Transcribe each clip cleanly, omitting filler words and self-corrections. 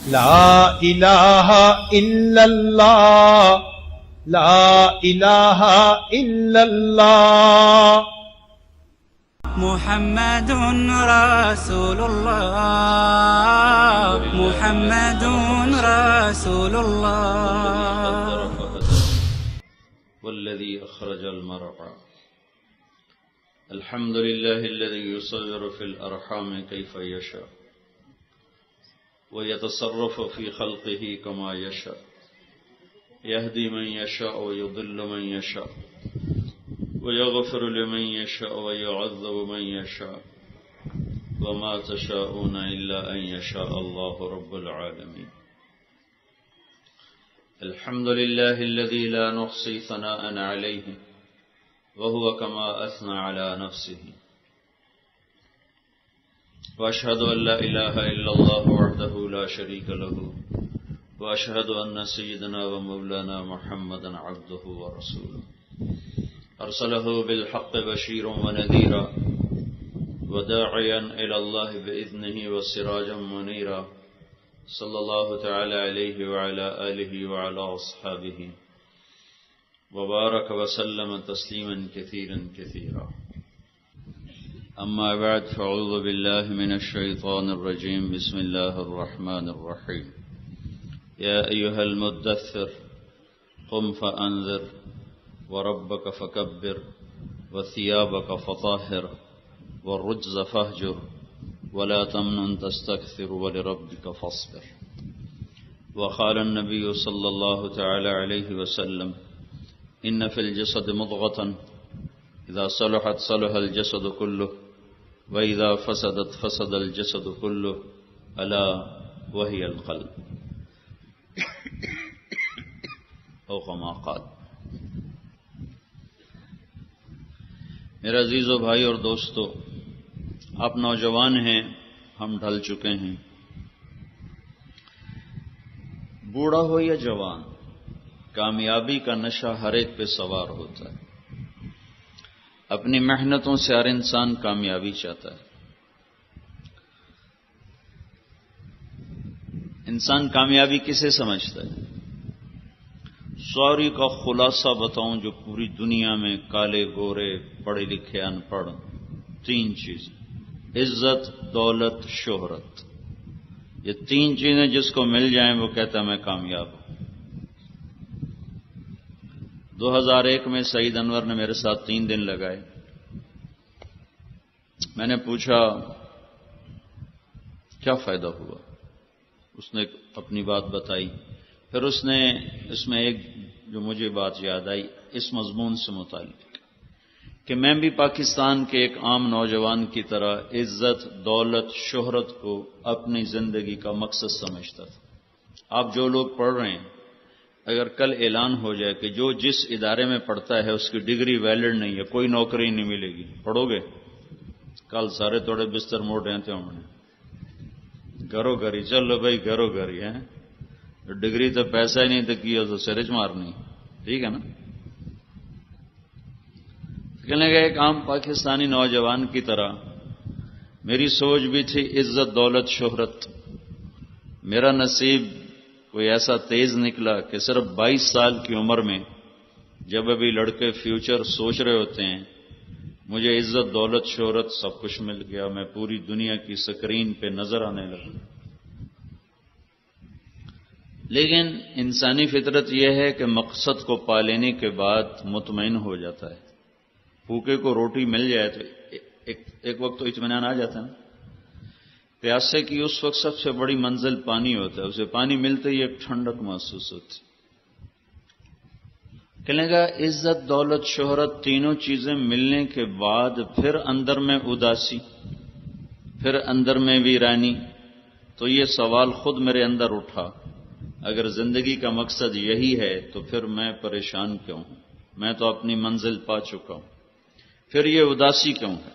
لا الہ الا اللہ لا الہ الا اللہ محمد رسول اللہ محمد رسول اللہ والذي أخرج المرعى الحمد لله الذي يصور في الأرحام كيف يشاء ويتصرف في خلقه كما يشاء يهدي من يشاء ويضل من يشاء ويغفر لمن يشاء ويعذب من يشاء وما تشاءون إلا أن يشاء الله رب العالمين الحمد لله الذي لا نحصي ثناء عليه وهو كما أثنى على نفسه وأشهد أن لا إله إلا الله وحده لا شريك له وأشهد أن سيدنا ومولانا محمدا عبده ورسوله أرسله بالحق بشيرا ونذيرا وداعيا إلى الله بإذنه وسراجا منيرا صلى الله تعالى عليه وعلى آله وعلى أصحابه وبارك وسلم تسليما كثيرا كثيرا أما بعد فأعوذ بالله من الشيطان الرجيم بسم الله الرحمن الرحيم يا أيها المدثر قم فأنذر وربك فكبر وثيابك فطهر والرجز فاهجر ولا تمنن تستكثر ولربك فاصبر وقال النبي صلى الله تعالى عليه وسلم إن في الجسد مضغة إذا صلحت صلح الجسد كله وإذا فسدت فسد الجسد كله ألا وهي القلب أو كما قال. میرے عزیزو بھائی اور دوستو، آپ نوجوان ہیں، ہم ڈھل چکے ہیں. بوڑھا ہو یا جوان، کامیابی کا نشہ ہر ایک پہ سوار ہوتا ہے. اپنی محنتوں سے ہر انسان کامیابی چاہتا ہے. انسان کامیابی کسے سمجھتا ہے؟ سوری کا خلاصہ بتاؤں جو پوری دنیا میں کالے گورے پڑھے لکھے ان پڑھ، تین چیزیں: عزت، دولت، شہرت. یہ تین چیزیں جس کو مل جائیں وہ کہتا ہے میں کامیاب ہوں. 2001 میں سعید انور نے میرے ساتھ 3 دن لگائے. میں نے پوچھا کیا فائدہ ہوا؟ اس نے اپنی بات بتائی. پھر اس نے اس میں ایک جو مجھے بات یاد آئی اس مضمون سے متعلق کہ میں بھی پاکستان کے ایک عام نوجوان کی طرح عزت، دولت، شہرت کو اپنی زندگی کا مقصد سمجھتا تھا. آپ جو لوگ پڑھ رہے ہیں، اگر کل اعلان ہو جائے کہ جو جس ادارے میں پڑھتا ہے اس کی ڈگری ویلڈ نہیں ہے، کوئی نوکری نہیں ملے گی، پڑھو گے؟ کل سارے توڑے بستر موڑ رہے تھے ہم نے، گھرو گھری چلو بھائی، گھرو گھری ہے. ڈگری تو پیسہ ہی نہیں تو کیا تو سرج مارنی، ٹھیک ہے نا. کہنے گئے ایک عام پاکستانی نوجوان کی طرح میری سوچ بھی تھی عزت، دولت، شہرت. میرا نصیب کوئی ایسا تیز نکلا کہ صرف 22 سال کی عمر میں جب ابھی لڑکے فیوچر سوچ رہے ہوتے ہیں، مجھے عزت، دولت، شہرت سب کچھ مل گیا. میں پوری دنیا کی سکرین پہ نظر آنے لگا. لیکن انسانی فطرت یہ ہے کہ مقصد کو پا لینے کے بعد مطمئن ہو جاتا ہے. بھوکے کو روٹی مل جائے تو ایک وقت تو اطمینان آ جاتا ہے نا. پیاسے کی اس وقت سب سے بڑی منزل پانی ہوتا ہے، اسے پانی ملتے ہی ایک ٹھنڈک محسوس ہوتی. کہنے گا عزت، دولت، شہرت تینوں چیزیں ملنے کے بعد پھر اندر میں اداسی، پھر اندر میں ویرانی. تو یہ سوال خود میرے اندر اٹھا، اگر زندگی کا مقصد یہی ہے تو پھر میں پریشان کیوں ہوں؟ میں تو اپنی منزل پا چکا ہوں، پھر یہ اداسی کیوں ہے؟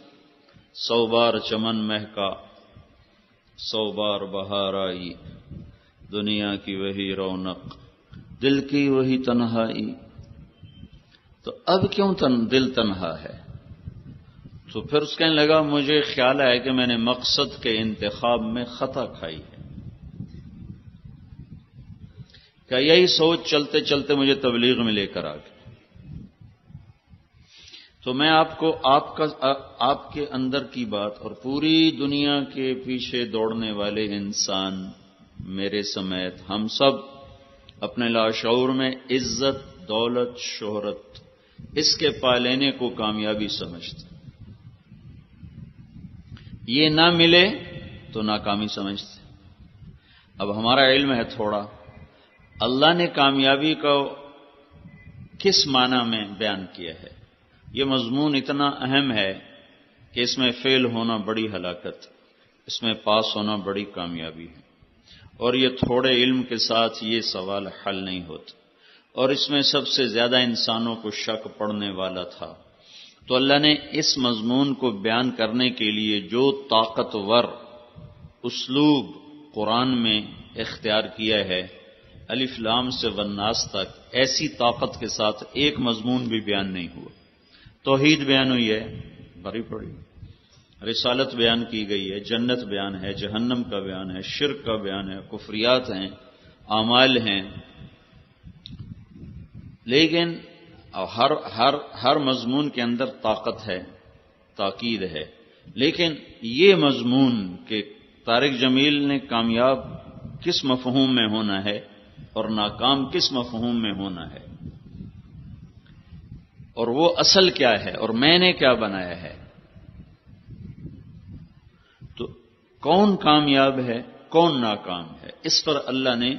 100 بار چمن مہکا، 100 بار بہار آئی، دنیا کی وہی رونق، دل کی وہی تنہائی. تو اب کیوں دل تنہا ہے؟ تو پھر اس کہنے لگا مجھے خیال ہے کہ میں نے مقصد کے انتخاب میں خطا کھائی ہے. کہ یہی سوچ چلتے چلتے مجھے تبلیغ میں لے کر آ گئی. تو میں آپ کو آپ کے اندر کی بات اور پوری دنیا کے پیچھے دوڑنے والے انسان میرے سمیت ہم سب اپنے لاشعور میں عزت، دولت، شہرت اس کے پا لینے کو کامیابی سمجھتے. یہ نہ ملے تو ناکامی سمجھتے. اب ہمارا علم ہے تھوڑا، اللہ نے کامیابی کو کس معنی میں بیان کیا ہے. یہ مضمون اتنا اہم ہے کہ اس میں فیل ہونا بڑی ہلاکت، اس میں پاس ہونا بڑی کامیابی ہے. اور یہ تھوڑے علم کے ساتھ یہ سوال حل نہیں ہوتا. اور اس میں سب سے زیادہ انسانوں کو شک پڑنے والا تھا. تو اللہ نے اس مضمون کو بیان کرنے کے لیے جو طاقتور اسلوب قرآن میں اختیار کیا ہے، الف لام سے والناس تک، ایسی طاقت کے ساتھ ایک مضمون بھی بیان نہیں ہوا. توحید بیان ہوئی ہے، بڑی پڑی. رسالت بیان کی گئی ہے، جنت بیان ہے، جہنم کا بیان ہے، شرک کا بیان ہے، کفریات ہیں، اعمال ہیں. لیکن ہر مضمون کے اندر طاقت ہے، تاکید ہے. لیکن یہ مضمون کہ طارق جمیل نے کامیاب کس مفہوم میں ہونا ہے اور ناکام کس مفہوم میں ہونا ہے، اور وہ اصل کیا ہے اور میں نے کیا بنایا ہے، تو کون کامیاب ہے کون ناکام ہے، اس پر اللہ نے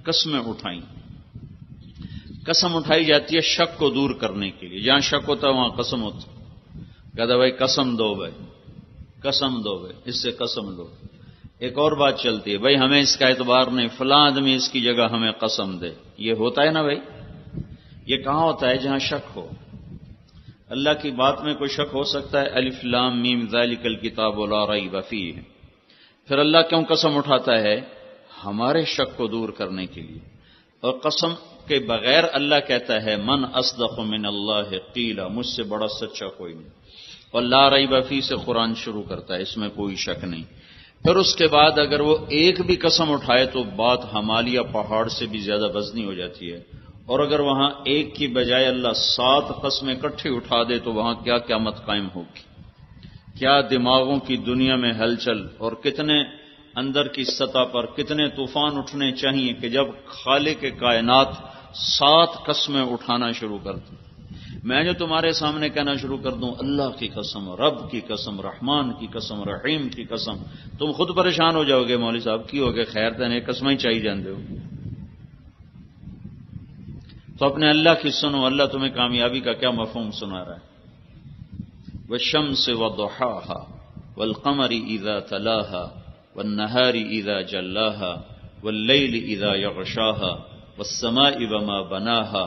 قسمیں اٹھائیں. قسم اٹھائی جاتی ہے شک کو دور کرنے کے لیے. جہاں شک ہوتا ہے وہاں قسم ہوتا. کہتا بھائی قسم دو، بھائی قسم دو، بھائی اس سے قسم دو. ایک اور بات چلتی ہے، بھائی ہمیں اس کا اعتبار نہیں، فلاں آدمی اس کی جگہ ہمیں قسم دے. یہ ہوتا ہے نا بھائی، یہ کہاں ہوتا ہے؟ جہاں شک ہو. اللہ کی بات میں کوئی شک ہو سکتا ہے؟ الف لام میم ذالک الکتاب لا ریب فیہ. پھر اللہ کیوں قسم اٹھاتا ہے؟ ہمارے شک کو دور کرنے کے لیے. اور قسم کے بغیر اللہ کہتا ہے من اصدق من اللہ قیلا، مجھ سے بڑا سچا کوئی نہیں. اور لا ریب فیہ سے قرآن شروع کرتا ہے، اس میں کوئی شک نہیں. پھر اس کے بعد اگر وہ ایک بھی قسم اٹھائے تو بات ہمالیہ پہاڑ سے بھی زیادہ وزنی ہو جاتی ہے. اور اگر وہاں ایک کی بجائے اللہ 7 قسمیں اکٹھی اٹھا دے تو وہاں کیا قیامت قائم ہوگی، کیا دماغوں کی دنیا میں ہلچل، اور کتنے اندر کی سطح پر کتنے طوفان اٹھنے چاہیے کہ جب خالق کائنات 7 قسمیں اٹھانا شروع کر دیں. میں جو تمہارے سامنے کہنا شروع کر دوں اللہ کی قسم، رب کی قسم، رحمان کی قسم، رحیم کی قسم، تم خود پریشان ہو جاؤ گے. مولوی صاحب کی ہو گئے، خیر تنے قسمیں ہی چاہیے جان دو. تو اپنے اللہ کی سنو، اللہ تمہیں کامیابی کا کیا مفہوم سنا رہا ہے. والشمس وضحاها والقمر اذا تلاها والنهار اذا جلاها والليل اذا يغشاها والسماء وما بناها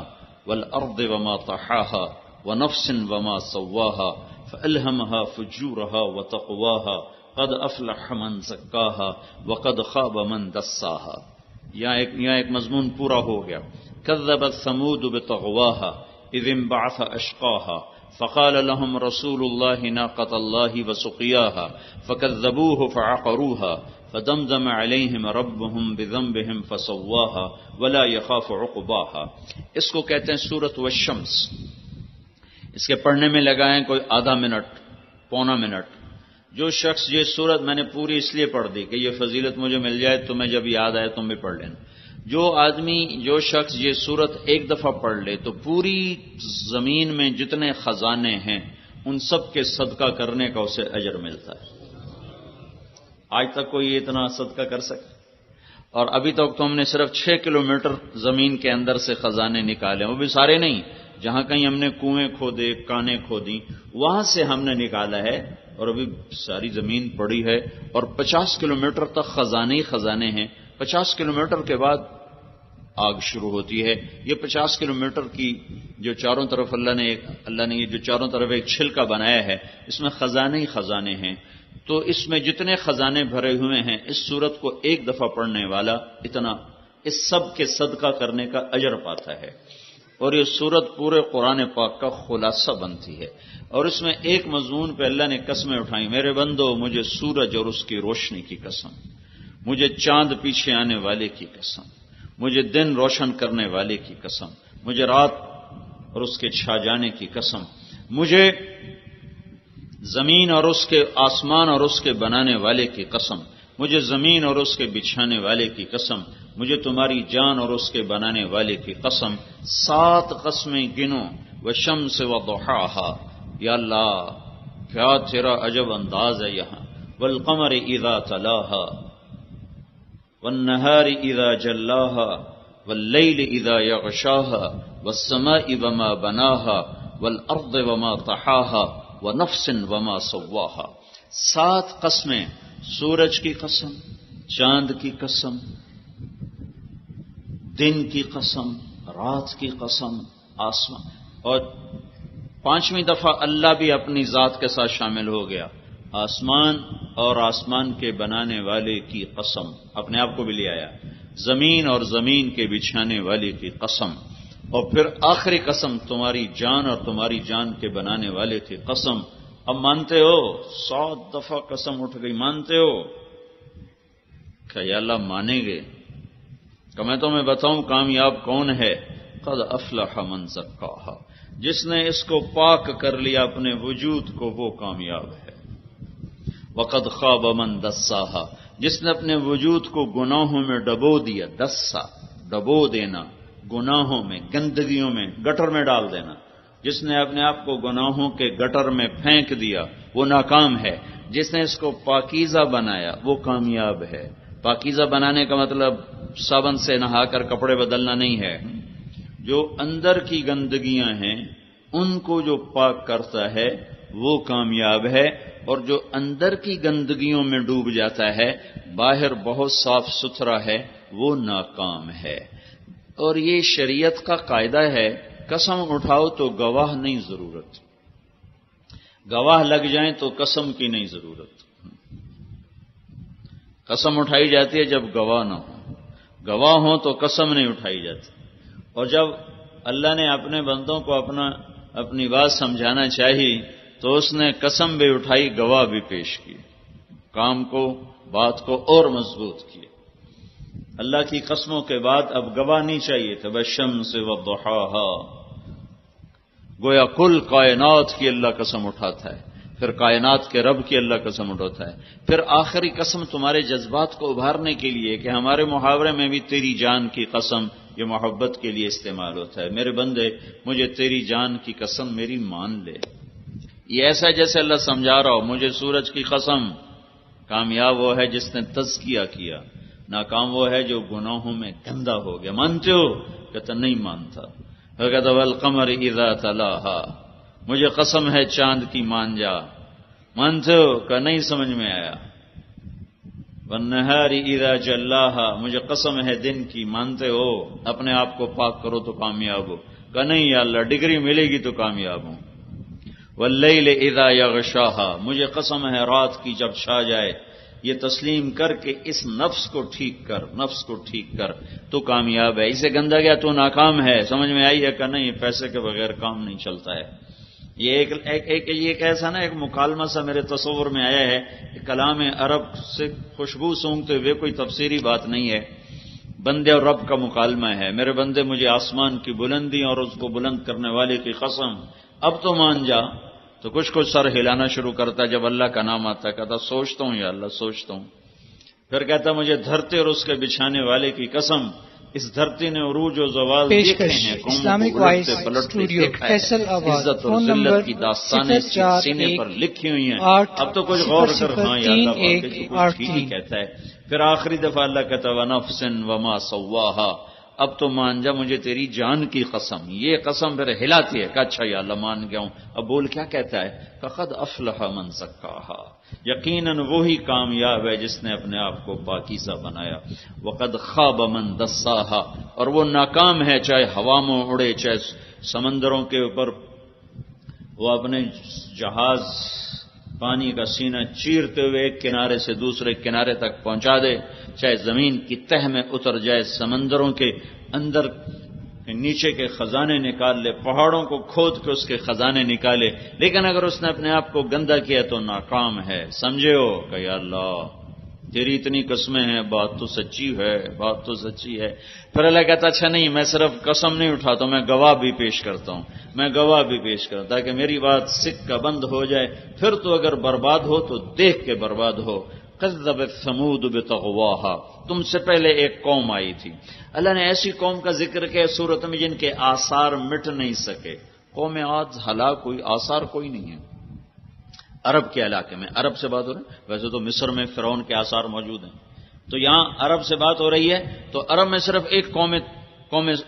والارض وما طحاها ونفس وما سواها فالهمها فجورها وتقواها قد افلح من زكاها وقد خاب من دساها. یہاں ایک مضمون پورا ہو گیا. كذبت ثمود بطغواها اذ انبعث اشقاها فقال لهم رسول الله ناقة الله وسقياها فكذبوه فعقروها فدمدم عليهم ربهم بذنبهم فسواها ولا يخاف عقباها. اس کو کہتے ہیں سورۃ والشمس. اس کے پڑھنے میں لگائیں کوئی آدھا منٹ، پونا منٹ. جو شخص یہ سورت میں نے پوری اس لیے پڑھ دی کہ یہ فضیلت مجھے مل جائے، تمہیں جب یاد آئے تم بھی پڑھ لینا. جو شخص یہ سورت ایک دفعہ پڑھ لے تو پوری زمین میں جتنے خزانے ہیں ان سب کے صدقہ کرنے کا اسے اجر ملتا ہے. آج تک کوئی اتنا صدقہ کر سکے؟ اور ابھی تک تو ہم نے صرف 6 کلومیٹر زمین کے اندر سے خزانے نکالے، وہ بھی سارے نہیں. جہاں کہیں ہم نے کنویں کھودے، کانیں کھودی، وہاں سے ہم نے نکالا ہے. اور ابھی ساری زمین پڑی ہے اور 50 کلومیٹر تک خزانے ہی خزانے ہیں. 50 کلومیٹر کے بعد آگ شروع ہوتی ہے. یہ 50 کلومیٹر کی جو چاروں طرف اللہ نے یہ جو چاروں طرف ایک چھلکا بنایا ہے، اس میں خزانے ہی خزانے ہیں. تو اس میں جتنے خزانے بھرے ہوئے ہیں، اس سورت کو ایک دفعہ پڑھنے والا اتنا اس سب کے صدقہ کرنے کا اجر پاتا ہے. اور یہ سورت پورے قرآن پاک کا خلاصہ بنتی ہے. اور اس میں ایک مضمون پہ اللہ نے قسمیں اٹھائیں. میرے بندو، مجھے سورج اور اس کی روشنی کی قسم، مجھے چاند پیچھے آنے والے کی قسم، مجھے دن روشن کرنے والے کی قسم، مجھے رات اور اس کے چھا جانے کی قسم، مجھے زمین اور اس کے آسمان اور اس کے بنانے والے کی قسم، مجھے زمین اور اس کے بچھانے والے کی قسم، مجھے تمہاری جان اور اس کے بنانے والے کی قسم۔ 7 قسمیں گنو، والشمس وضحاها، یا اللہ کیا تیرا عجب انداز ہے یہاں، والقمر اذا تلاها، والنهار اذا جلاها، واللیل اذا یغشاها، والسماء وما بناها، والارض وما طحاها، ونفس وما سواها۔ 7 قسمیں، سورج کی قسم، چاند کی قسم، دن کی قسم، رات کی قسم، آسمان، اور 5ویں دفعہ اللہ بھی اپنی ذات کے ساتھ شامل ہو گیا، آسمان اور آسمان کے بنانے والے کی قسم، اپنے آپ کو بھی لے آیا، زمین اور زمین کے بچھانے والے کی قسم، اور پھر آخری قسم تمہاری جان اور تمہاری جان کے بنانے والے کی قسم۔ اب مانتے ہو؟ 100 دفعہ قسم اٹھ گئی، مانتے ہو؟ کہ یا اللہ مانیں گے؟ کہ میں تمہیں بتاؤں کامیاب کون ہے؟ قد افلح من زکاہا، جس نے اس کو پاک کر لیا اپنے وجود کو، وہ کامیاب ہے۔ وقد خاب من دساہا، جس نے اپنے وجود کو گناہوں میں ڈبو دیا، دسا ڈبو دینا، گناہوں میں، گندگیوں میں، گٹر میں ڈال دینا، جس نے اپنے آپ کو گناہوں کے گٹر میں پھینک دیا وہ ناکام ہے۔ جس نے اس کو پاکیزہ بنایا وہ کامیاب ہے۔ پاکیزہ بنانے کا مطلب صابن سے نہا کر کپڑے بدلنا نہیں ہے، جو اندر کی گندگیاں ہیں ان کو جو پاک کرتا ہے وہ کامیاب ہے، اور جو اندر کی گندگیوں میں ڈوب جاتا ہے، باہر بہت صاف ستھرا ہے، وہ ناکام ہے۔ اور یہ شریعت کا قاعدہ ہے، قسم اٹھاؤ تو گواہ نہیں ضرورت، گواہ لگ جائیں تو قسم کی نہیں ضرورت۔ قسم اٹھائی جاتی ہے جب گواہ نہ ہو، گواہ ہوں تو قسم نہیں اٹھائی جاتی۔ اور جب اللہ نے اپنے بندوں کو اپنی بات سمجھانا چاہی تو اس نے قسم بھی اٹھائی، گواہ بھی پیش کی، کام کو، بات کو اور مضبوط کیا۔ اللہ کی قسموں کے بعد اب گواہ نہیں چاہیے تھا، والشمس وضحاها، گویا کل کائنات کی اللہ قسم اٹھاتا ہے، پھر کائنات کے رب کی اللہ قسم اٹھاتا ہے، پھر آخری قسم تمہارے جذبات کو ابھارنے کے لیے کہ ہمارے محاورے میں بھی تیری جان کی قسم یہ محبت کے لیے استعمال ہوتا ہے، میرے بندے مجھے تیری جان کی قسم میری مان لے۔ یہ ایسا جیسے اللہ سمجھا رہا ہو، مجھے سورج کی قسم، کامیاب وہ ہے جس نے تزکیہ کیا، ناکام وہ ہے جو گناہوں میں گندا ہو گیا۔ مانتے ہو؟ کہتا نہیں مانتا۔ کہتا والقمر اذا تلاہا، مجھے قسم ہے چاند کی، مان جا۔ مانتے ہو؟ کہ نہیں سمجھ میں آیا۔ والنہار اذا جلاہا، مجھے قسم ہے دن کی، مانتے ہو؟ اپنے آپ کو پاک کرو تو کامیاب ہو۔ کہ نہیں یا اللہ ڈگری ملے گی تو کامیاب ہوں۔ واللیل اذا یغشاہا، مجھے قسم ہے رات کی جب چھا جائے، یہ تسلیم کر کے اس نفس کو ٹھیک کر، نفس کو ٹھیک کر تو کامیاب ہے، اسے گندا گیا تو ناکام ہے۔ سمجھ میں آئی ہے کہ نہیں؟ پیسے کے بغیر کام نہیں چلتا ہے۔ یہ ایک ایسا نا ایک مکالمہ سا میرے تصور میں آیا ہے، کلام عرب سے خوشبو سونگتے ہوئے، کوئی تفسیری بات نہیں ہے، بندے اور رب کا مکالمہ ہے۔ میرے بندے مجھے آسمان کی بلندی اور اس کو بلند کرنے والے کی قسم، اب تو مان جا۔ تو کچھ سر ہلانا شروع کرتا، جب اللہ کا نام آتا کہتا سوچتا ہوں یا اللہ سوچتا ہوں۔ پھر کہتا مجھے دھرتی اور اس کے بچھانے والے کی قسم، اس دھرتی نے عروج و زوال دیکھے ہیں، اسلامک وائس اسٹوڈیو فیصل آباد، عزت اور فون نمبر ذلت کی داستانیں سینے پر لکھی ہوئی ہیں۔ اب تو کچھ غور کر، ہاں یا اللہ واقعی تو کچھ ٹھیک ہی کہتا ہے۔ پھر آخری دفعہ اللہ کہتا ونفس وما سواہا، اب تو مان جا مجھے تیری جان کی قسم۔ یہ قسم پھر ہلاتی ہے کہ اچھا یا اللہ مان گیا ہوں۔ اب بول کیا کہتا ہے؟ فقد افلح من زکاہا، یقیناً وہی کامیاب ہے جس نے اپنے آپ کو پاکیزہ بنایا۔ وقد خاب من دساہا، اور وہ ناکام ہے چاہے ہوا میں اڑے، چاہے سمندروں کے اوپر وہ اپنے جہاز پانی کا سینہ چیرتے ہوئے ایک کنارے سے دوسرے کنارے تک پہنچا دے، چاہے زمین کی تہ میں اتر جائے، سمندروں کے اندر نیچے کے خزانے نکال لے، پہاڑوں کو کھود کے اس کے خزانے نکالے، لیکن اگر اس نے اپنے آپ کو گندا کیا تو ناکام ہے۔ سمجھے ہو کہ یا اللہ تیری اتنی قسمیں ہیں، بات تو سچی ہے، بات تو سچی ہے۔ پھر اللہ کہتا اچھا نہیں، میں صرف قسم نہیں اٹھاتا ہوں، میں گواہ بھی پیش کرتا ہوں، میں گواہ بھی پیش کرتا ہوں تاکہ میری بات سکہ بند ہو جائے۔ پھر تو اگر برباد ہو تو دیکھ کے برباد ہو۔ کذبت ثمود بطغواہا، تم سے پہلے ایک قوم آئی تھی۔ اللہ نے ایسی قوم کا ذکر کیا سورت میں جن کے آثار مٹ نہیں سکے۔ قوم عاد ہلاک ہوئی، آثار کوئی نہیں ہے۔ عرب کے علاقے میں، عرب سے بات ہو رہی ہے، ویسے تو مصر میں فرعون کے آثار موجود ہیں، تو یہاں عرب سے بات ہو رہی ہے، تو عرب میں صرف ایک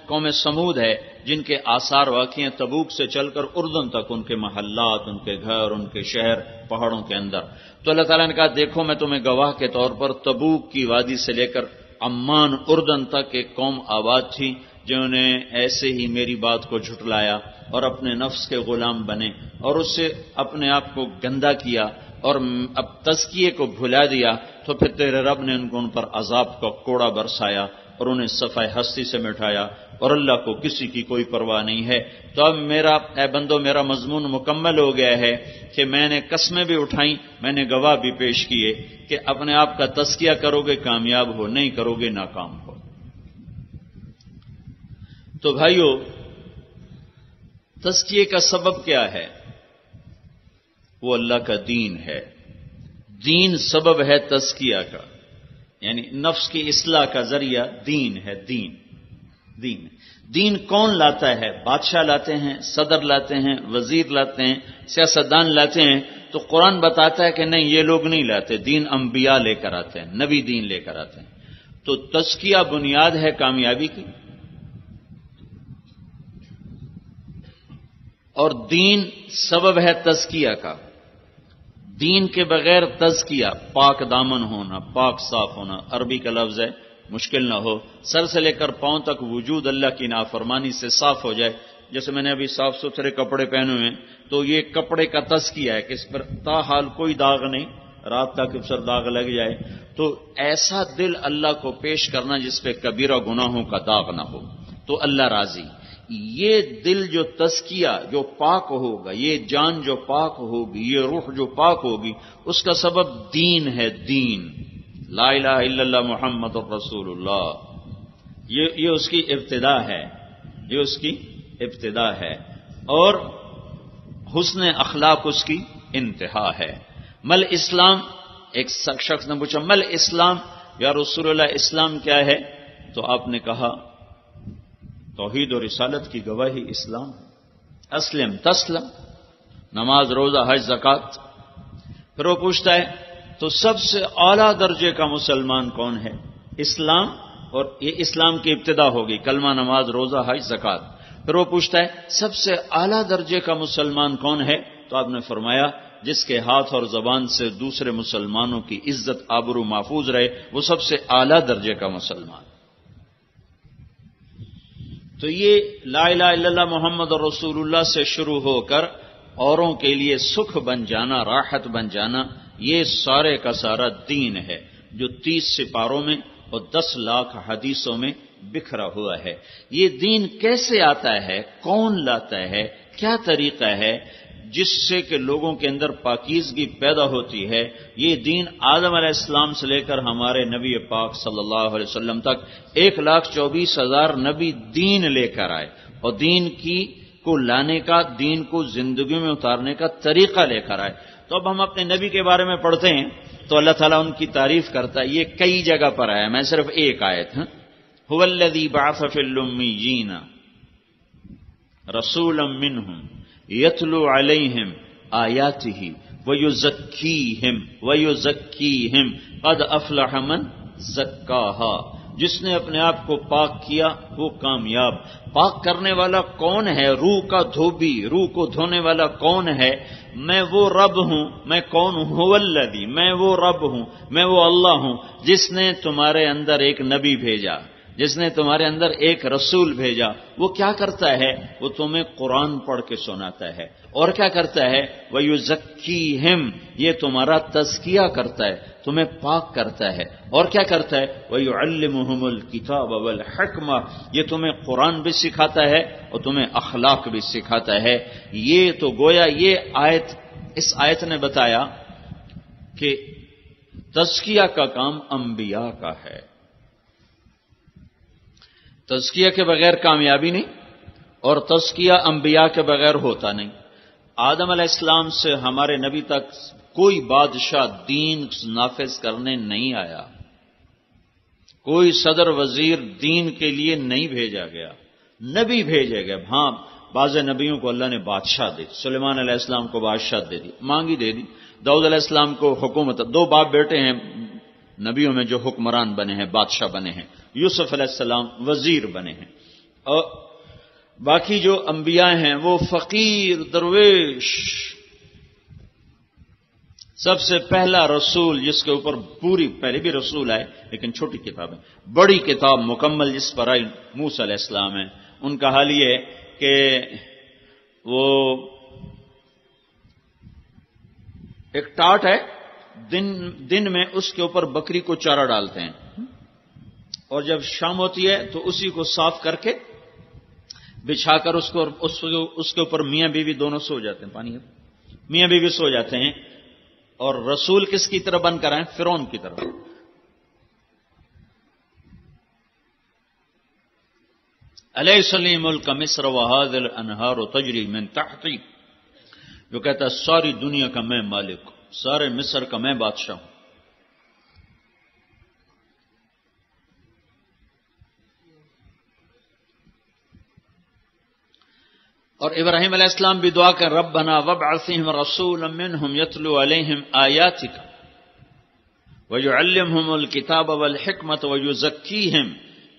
قوم سمود ہے جن کے آثار واقعی ہیں تبوک سے چل کر اردن تک، ان کے محلات، ان کے گھر، ان کے شہر پہاڑوں کے اندر۔ تو اللہ تعالیٰ نے کہا دیکھو میں تمہیں گواہ کے طور پر تبوک کی وادی سے لے کر عمان اردن تک ایک قوم آباد تھی جنہوں نے ایسے ہی میری بات کو جھٹلایا اور اپنے نفس کے غلام بنے اور اس سے اپنے آپ کو گندا کیا اور اب تزکیے کو بھلا دیا، تو پھر تیرے رب نے ان پر عذاب کا کوڑا برسایا اور انہیں صفحہ ہستی سے مٹایا، اور اللہ کو کسی کی کوئی پرواہ نہیں ہے۔ تو اب اے بندو میرا مضمون مکمل ہو گیا ہے کہ میں نے قسمیں بھی اٹھائیں، میں نے گواہ بھی پیش کیے کہ اپنے آپ کا تزکیہ کرو گے کامیاب ہو، نہیں کرو گے ناکام ہو۔ تو بھائیو، تزکیے کا سبب کیا ہے؟ وہ اللہ کا دین ہے۔ دین سبب ہے تزکیہ کا، یعنی نفس کی اصلاح کا ذریعہ دین ہے۔ دین کون لاتا ہے؟ بادشاہ لاتے ہیں، صدر لاتے ہیں، وزیر لاتے ہیں، سیاستدان لاتے ہیں۔ تو قرآن بتاتا ہے کہ نہیں، یہ لوگ نہیں لاتے، دین انبیاء لے کر آتے ہیں، نبی دین لے کر آتے ہیں۔ تو تزکیہ بنیاد ہے کامیابی کی، اور دین سبب ہے تزکیہ کا۔ دین کے بغیر تزکیہ، پاک دامن ہونا، پاک صاف ہونا، عربی کا لفظ ہے، مشکل نہ ہو، سر سے لے کر پاؤں تک وجود اللہ کی نافرمانی سے صاف ہو جائے۔ جیسے میں نے ابھی صاف ستھرے کپڑے پہنے ہوئے ہیں، تو یہ کپڑے کا تزکیہ ہے کہ اس پر تاحال کوئی داغ نہیں، رات تک اس پر داغ لگ جائے۔ تو ایسا دل اللہ کو پیش کرنا جس پہ کبیرہ گناہوں کا داغ نہ ہو، تو اللہ راضی۔ یہ دل جو تزکیہ جو پاک ہوگا، یہ جان جو پاک ہوگی، یہ روح جو پاک ہوگی، اس کا سبب دین ہے۔ دین لا الہ الا اللہ محمد الرسول اللہ، یہ اس کی ابتدا ہے، یہ اس کی ابتدا ہے، اور حسن اخلاق اس کی انتہا ہے۔ مل اسلام، ایک شخص نے پوچھا مل اسلام یا رسول اللہ، اسلام کیا ہے؟ تو آپ نے کہا توحید و رسالت کی گواہی اسلام ہے۔ اسلم تسلم، نماز، روزہ، حج، زکوٰۃ۔ پھر وہ پوچھتا ہے تو سب سے اعلیٰ درجے کا مسلمان کون ہے؟ اسلام، اور یہ اسلام کی ابتدا ہوگی، کلمہ، نماز، روزہ، حج، زکوٰۃ۔ پھر وہ پوچھتا ہے سب سے اعلیٰ درجے کا مسلمان کون ہے؟ تو آپ نے فرمایا جس کے ہاتھ اور زبان سے دوسرے مسلمانوں کی عزت آبرو محفوظ رہے، وہ سب سے اعلیٰ درجے کا مسلمان۔ تو یہ لا الہ الا اللہ محمد رسول اللہ سے شروع ہو کر اوروں کے لیے سکھ بن جانا، راحت بن جانا، یہ سارے کا سارا دین ہے جو 30 سپاروں میں اور 10 لاکھ حدیثوں میں بکھرا ہوا ہے۔ یہ دین کیسے آتا ہے؟ کون لاتا ہے؟ کیا طریقہ ہے جس سے کہ لوگوں کے اندر پاکیزگی پیدا ہوتی ہے؟ یہ دین آدم علیہ السلام سے لے کر ہمارے نبی پاک صلی اللہ علیہ وسلم تک 1,24,000 نبی دین لے کر آئے، اور دین کو لانے کا، دین کو زندگی میں اتارنے کا طریقہ لے کر آئے۔ تو اب ہم اپنے نبی کے بارے میں پڑھتے ہیں تو اللہ تعالیٰ ان کی تعریف کرتا ہے، یہ کئی جگہ پر آیا، میں صرف ایک آیت ہوں، هو الذی بعث فی الامیین رسولا منہم یتلو علیہم آیاتہ ویزکیہم قد افلح من زکاہا۔ جس نے اپنے آپ کو پاک کیا وہ کامیاب۔ پاک کرنے والا کون ہے؟ روح کا دھوبی، روح کو دھونے والا کون ہے؟ میں وہ رب ہوں۔ میں کون ہوں؟ هو الذی، میں وہ رب ہوں، میں وہ اللہ ہوں جس نے تمہارے اندر ایک نبی بھیجا، جس نے تمہارے اندر ایک رسول بھیجا۔ وہ کیا کرتا ہے؟ وہ تمہیں قرآن پڑھ کے سناتا ہے، اور کیا کرتا ہے؟ وَيُزَكِّيهِمْ، یہ تمہارا تزکیہ کرتا ہے، تمہیں پاک کرتا ہے، اور کیا کرتا ہے؟ وَيُعَلِّمُهُمُ الْكِتَابَ وَالْحِكْمَةَ، یہ تمہیں قرآن بھی سکھاتا ہے اور تمہیں اخلاق بھی سکھاتا ہے۔ یہ تو گویا یہ آیت، اس آیت نے بتایا کہ تزکیہ کا کام انبیاء کا ہے. تزکیہ کے بغیر کامیابی نہیں، اور تزکیہ انبیاء کے بغیر ہوتا نہیں. آدم علیہ السلام سے ہمارے نبی تک کوئی بادشاہ دین نافذ کرنے نہیں آیا، کوئی صدر وزیر دین کے لیے نہیں بھیجا گیا، نبی بھیجے گئے. ہاں، بعض نبیوں کو اللہ نے بادشاہ دی. سلیمان علیہ السلام کو بادشاہ دے دی، مانگی دے دی. داؤد علیہ السلام کو حکومت، 2 باپ بیٹے ہیں نبیوں میں جو حکمران بنے ہیں، بادشاہ بنے ہیں. یوسف علیہ السلام وزیر بنے ہیں. اور باقی جو انبیاء ہیں وہ فقیر درویش. سب سے پہلا رسول جس کے اوپر پہلے بھی رسول آئے لیکن چھوٹی کتاب ہے، بڑی کتاب مکمل جس پر آئی موسیٰ علیہ السلام ہے. ان کا حال یہ ہے کہ وہ ایک ٹاٹ ہے، دن میں اس کے اوپر بکری کو چارہ ڈالتے ہیں، اور جب شام ہوتی ہے تو اسی کو صاف کر کے بچھا کر اس کے اوپر میاں بیوی دونوں سو جاتے ہیں. پانی میاں بیوی سو جاتے ہیں. اور رسول کس کی طرح بن کر آئے؟ فرعون کی طرف. الیس لی ملک مصر وہذہ الانہار تجری من تحتی، جو کہتا ہے ساری دنیا کا میں مالک ہوں، سارے مصر کا میں بادشاہ ہوں. اور ابراہیم علیہ السلام بھی دعا کر ربنا وابعثہم رسولا منہم یتلو علیہم آیاتک ویعلمہم الکتاب والحکمت ویزکیہم.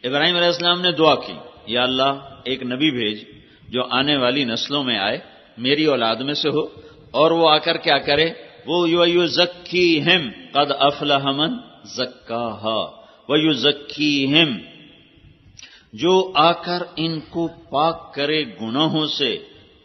ابراہیم علیہ السلام نے دعا کی، یا اللہ ایک نبی بھیج جو آنے والی نسلوں میں آئے، میری اولاد میں سے ہو، اور وہ آ کر کیا کرے؟ وہ ویزکیہم قد افلح من زکاہا ویزکیہم، جو آ کر ان کو پاک کرے گناہوں سے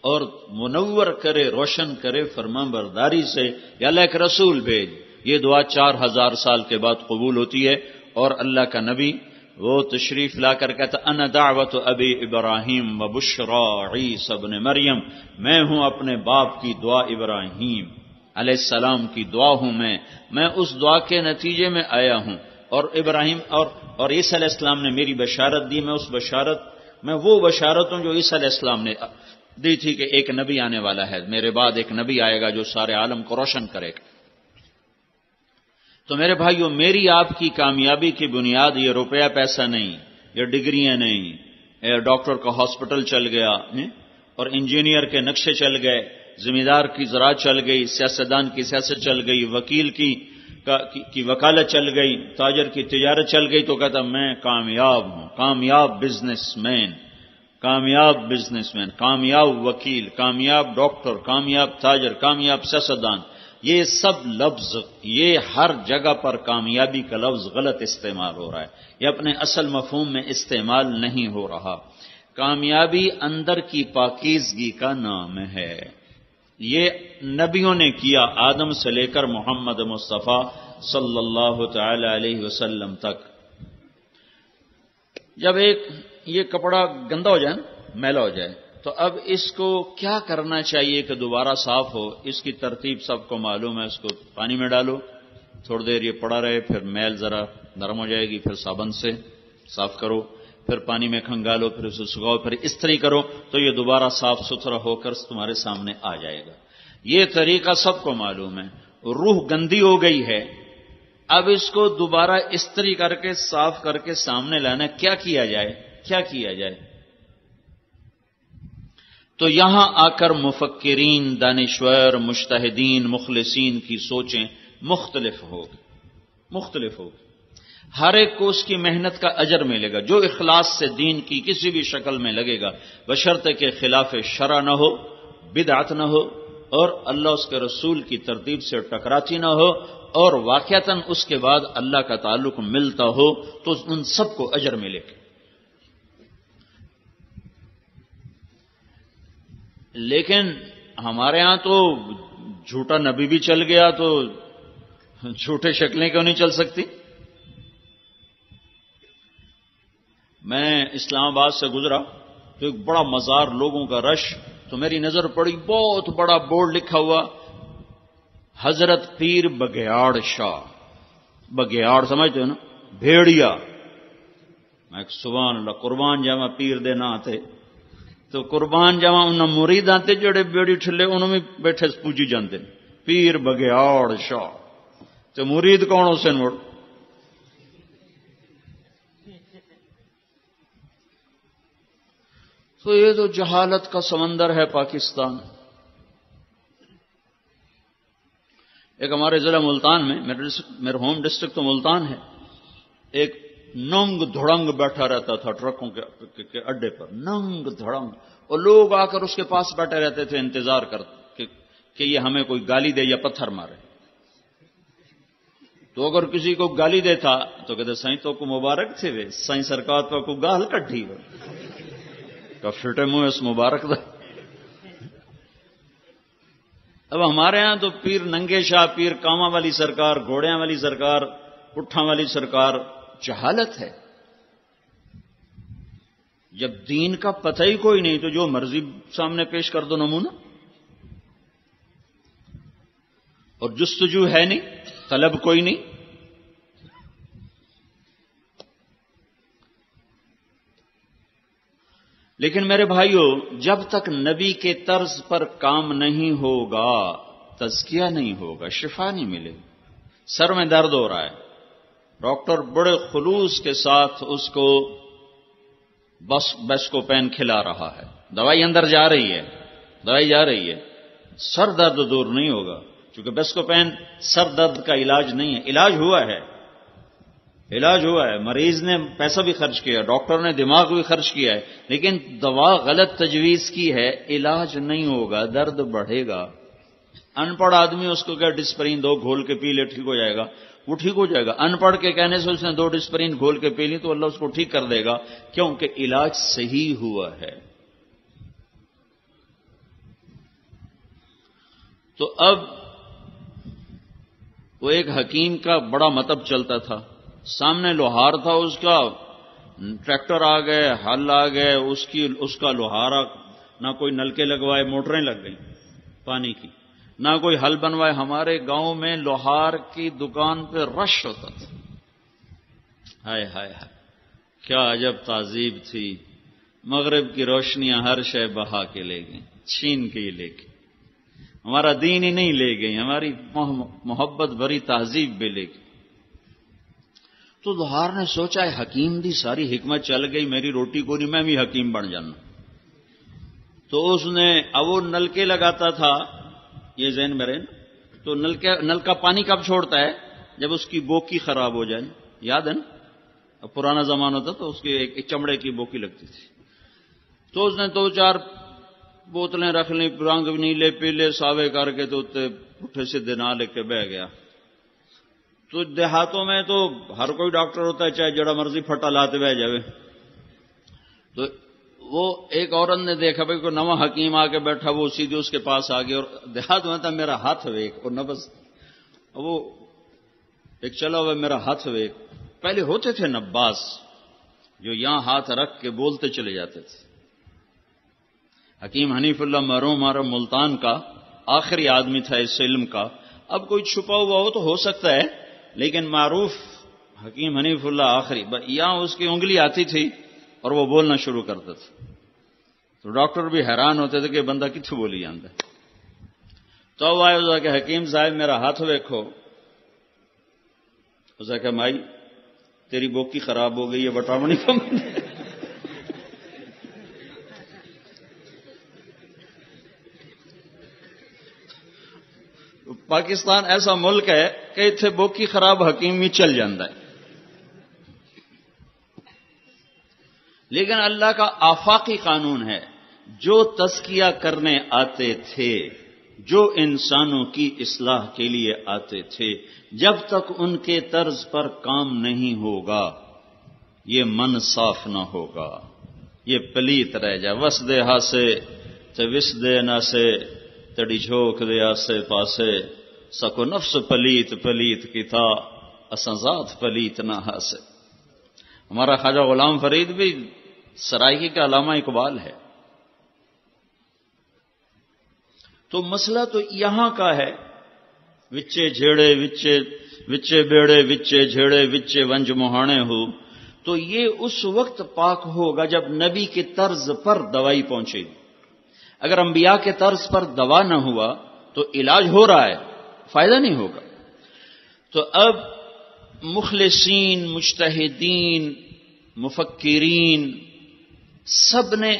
اور منور کرے، روشن کرے فرمان برداری سے. یا اللہ ایک رسول بھیج. یہ دعا 4000 سال کے بعد قبول ہوتی ہے، اور اللہ کا نبی وہ تشریف لا کر کہتا انا دعوت ابی ابراہیم و بشرا عیسی ابن مریم، میں ہوں اپنے باپ کی دعا ابراہیم علیہ السلام کی دعا ہوں. میں اس دعا کے نتیجے میں آیا ہوں، اور ابراہیم اور عیسی علیہ السلام نے میری بشارت دی. میں وہ بشارت ہوں جو عیسی علیہ السلام نے دی تھی کہ ایک نبی آنے والا ہے، میرے بعد ایک نبی آئے گا جو سارے عالم کو روشن کرے گا. تو میرے بھائیو، میری آپ کی کامیابی کی بنیاد یہ روپیہ پیسہ نہیں، یہ ڈگریاں نہیں، ڈاکٹر کا ہاسپٹل چل گیا اور انجینئر کے نقشے چل گئے، زمیندار کی زراعت چل گئی، سیاستدان کی سیاست چل گئی، وکیل کی وکالت چل گئی، تاجر کی تجارت چل گئی تو کہتا میں کامیاب ہوں. کامیاب بزنس مین، کامیاب وکیل، کامیاب ڈاکٹر، کامیاب تاجر، کامیاب سیاستدان. یہ سب لفظ، یہ ہر جگہ پر کامیابی کا لفظ غلط استعمال ہو رہا ہے، یہ اپنے اصل مفہوم میں استعمال نہیں ہو رہا. کامیابی اندر کی پاکیزگی کا نام ہے. یہ نبیوں نے کیا، آدم سے لے کر محمد مصطفیٰ صلی اللہ تعالی علیہ وسلم تک. جب یہ کپڑا گندا ہو جائے، میلا ہو جائے، تو اب اس کو کیا کرنا چاہیے کہ دوبارہ صاف ہو؟ اس کی ترتیب سب کو معلوم ہے. اس کو پانی میں ڈالو، تھوڑی دیر یہ پڑا رہے، پھر میل ذرا نرم ہو جائے گی، پھر صابن سے صاف کرو، پھر پانی میں کھنگالو، پھر اسے سکھاؤ، پھر استری کرو، تو یہ دوبارہ صاف ستھرا ہو کر تمہارے سامنے آ جائے گا. یہ طریقہ سب کو معلوم ہے. روح گندی ہو گئی ہے، اب اس کو دوبارہ استری کر کے صاف کر کے سامنے لانا. کیا کیا جائے؟ تو یہاں آ کر مفکرین، دانشور، مجتہدین، مخلصین کی سوچیں مختلف ہوگی. ہر ایک کو اس کی محنت کا اجر ملے گا. جو اخلاص سے دین کی کسی بھی شکل میں لگے گا، بشرطے کہ خلاف شرع نہ ہو، بدعت نہ ہو، اور اللہ اس کے رسول کی ترتیب سے ٹکراتی نہ ہو، اور واقعتاً اس کے بعد اللہ کا تعلق ملتا ہو، تو ان سب کو اجر ملے گا. لیکن ہمارے ہاں تو جھوٹا نبی بھی چل گیا، تو جھوٹے شکلیں کیوں نہیں چل سکتی؟ میں اسلام آباد سے گزرا تو ایک بڑا مزار، لوگوں کا رش، تو میری نظر پڑی بہت بڑا بورڈ لکھا ہوا حضرت پیر بگیاڑ شاہ. بگیاڑ سمجھتے ہو نا، بھیڑیا. میں سبحان اللہ قربان جاوا پیر دے نا تے تو قربان جاوا انہاں مریداں تے جڑے بیڑی ٹھلے انہاں بھی بیٹھے پوجی جاندے نے پیر بگیاڑ شاہ تے مرید کون حسین مڑ. تو یہ تو جہالت کا سمندر ہے پاکستان. ایک ہمارے ضلع ملتان میں، میرا ہوم ڈسٹرکٹ تو ملتان ہے، ایک ننگ دھڑنگ بیٹھا رہتا تھا ٹرکوں کے اڈے پر، ننگ دھڑنگ، اور لوگ آ کر اس کے پاس بیٹھے رہتے تھے انتظار کر کہ یہ ہمیں کوئی گالی دے یا پتھر مارے. تو اگر کسی کو گالی دیتا تو کہتے سائیں تو کو مبارک تھے وے، سائیں سرکار تو کو گال کٹھی ہو کا فٹے منہ اس مبارک دا. اب ہمارے ہاں تو پیر ننگے شاہ، پیر کاما والی سرکار، گھوڑیاں والی سرکار، اٹھاں والی سرکار. جہالت ہے. جب دین کا پتہ ہی کوئی نہیں تو جو مرضی سامنے پیش کر دو نمونہ. اور جستجو ہے نہیں، طلب کوئی نہیں. لیکن میرے بھائیوں، جب تک نبی کے طرز پر کام نہیں ہوگا تزکیہ نہیں ہوگا، شفا نہیں ملے گی. سر میں درد ہو رہا ہے، ڈاکٹر بڑے خلوص کے ساتھ اس کو بیسکوپین کھلا رہا ہے، دوائی اندر جا رہی ہے، دوائی جا رہی ہے، سر درد دور نہیں ہوگا کیونکہ بیسکوپین سر درد کا علاج نہیں ہے. علاج ہوا ہے، علاج ہوا ہے، مریض نے پیسہ بھی خرچ کیا، ڈاکٹر نے دماغ بھی خرچ کیا ہے، لیکن دوا غلط تجویز کی ہے، علاج نہیں ہوگا، درد بڑھے گا. ان پڑھ آدمی اس کو کیا ڈسپرین دو گھول کے پی لے ٹھیک ہو جائے گا، وہ ٹھیک ہو جائے گا. ان پڑھ کے کہنے سے اس نے 2 ڈسپرین گھول کے پی لی تو اللہ اس کو ٹھیک کر دے گا، کیونکہ علاج صحیح ہوا ہے. تو اب وہ ایک حکیم کا بڑا مطلب چلتا تھا، سامنے لوہار تھا اس کا، ٹریکٹر آ گئے، ہل آ گئے، اس کا لوہارا، نہ کوئی نلکے لگوائے، موٹریں لگ گئیں پانی کی، نہ کوئی حل بنوائے. ہمارے گاؤں میں لوہار کی دکان پہ رش ہوتا تھا. ہائے ہائے ہائے، کیا عجب تہذیب تھی. مغرب کی روشنیاں ہر شے بہا کے لے گئیں، چھین کے ہی لے گئیں. ہمارا دین ہی نہیں لے گئی، ہماری محبت بھری تہذیب بھی لے گئی. تو لوہار نے سوچا ہے حکیم دی ساری حکمت چل گئی، میری روٹی کو نہیں، میں بھی حکیم بن جانا. تو اس نے اب وہ نلکے لگاتا تھا، یہ ذہن میں رہے، تو نلکا پانی کب چھوڑتا ہے؟ جب اس کی بوکی خراب ہو جائے. یاد ہے نا، اب پرانا زمانہ تھا تو اس کے ایک چمڑے کی بوکی لگتی تھی. تو اس نے 2-4 بوتلیں رکھ لیں، رنگ نیلے پیلے ساوے کر کے، تو پٹھے سیدھے نہ لے کے بہ گیا. تو دیہاتوں میں تو ہر کوئی ڈاکٹر ہوتا ہے، چاہے جڑا مرضی پھٹا لاتے بہ جاوے. تو وہ ایک عورت نے دیکھا بھائی کوئی نواں حکیم آ کے بیٹھا، وہ سیدھے اس کے پاس آ گیا، اور دیہات میں تھا میرا ہاتھ ویک، اور نہ بس وہ ایک چلا ہوا میرا ہاتھ ویک. پہلے ہوتے تھے نباس جو یہاں ہاتھ رکھ کے بولتے چلے جاتے تھے. حکیم حنیف اللہ مرحوم ہمارا ملتان کا آخری آدمی تھا اس علم کا. اب کوئی چھپا ہوا ہو تو ہو سکتا ہے، لیکن معروف حکیم حنیف اللہ آخری. یہاں اس کی انگلی آتی تھی اور وہ بولنا شروع کرتا تھا. تو ڈاکٹر بھی حیران ہوتے تھے کہ بندہ کتوں بولی جاتا ہے. تو وہ آئے کہ حکیم صاحب میرا ہاتھ دیکھو. اس نے کہا مائی تیری بوکی خراب ہو گئی ہے، وٹامنی کم. پاکستان ایسا ملک ہے کہ اتنے بوکی خراب حکیم بھی چل جاتا ہے. لیکن اللہ کا آفاقی قانون ہے، جو تزکیہ کرنے آتے تھے، جو انسانوں کی اصلاح کے لیے آتے تھے، جب تک ان کے طرز پر کام نہیں ہوگا یہ من صاف نہ ہوگا، یہ پلیت رہ جائے. وس دے ہاسے تے وس دے نہ سے تڑی جھوک دے آسے پاسے، سکو نفس پلیت پلیت کی تھا اساں ذات پلیت نہ ہاسے. ہمارا خواجہ غلام فرید بھی سرائکی کا علامہ اقبال ہے. تو مسئلہ تو یہاں کا ہے، وچے جھیڑے وچے وچے بیڑے وچے جھیڑے وچے ونج مہانے ہو، تو یہ اس وقت پاک ہوگا جب نبی کے طرز پر دوائی پہنچے گی۔ اگر انبیاء کے طرز پر دوا نہ ہوا تو علاج ہو رہا ہے، فائدہ نہیں ہوگا۔ تو اب مخلصین، مجتہدین، مفکرین سب نے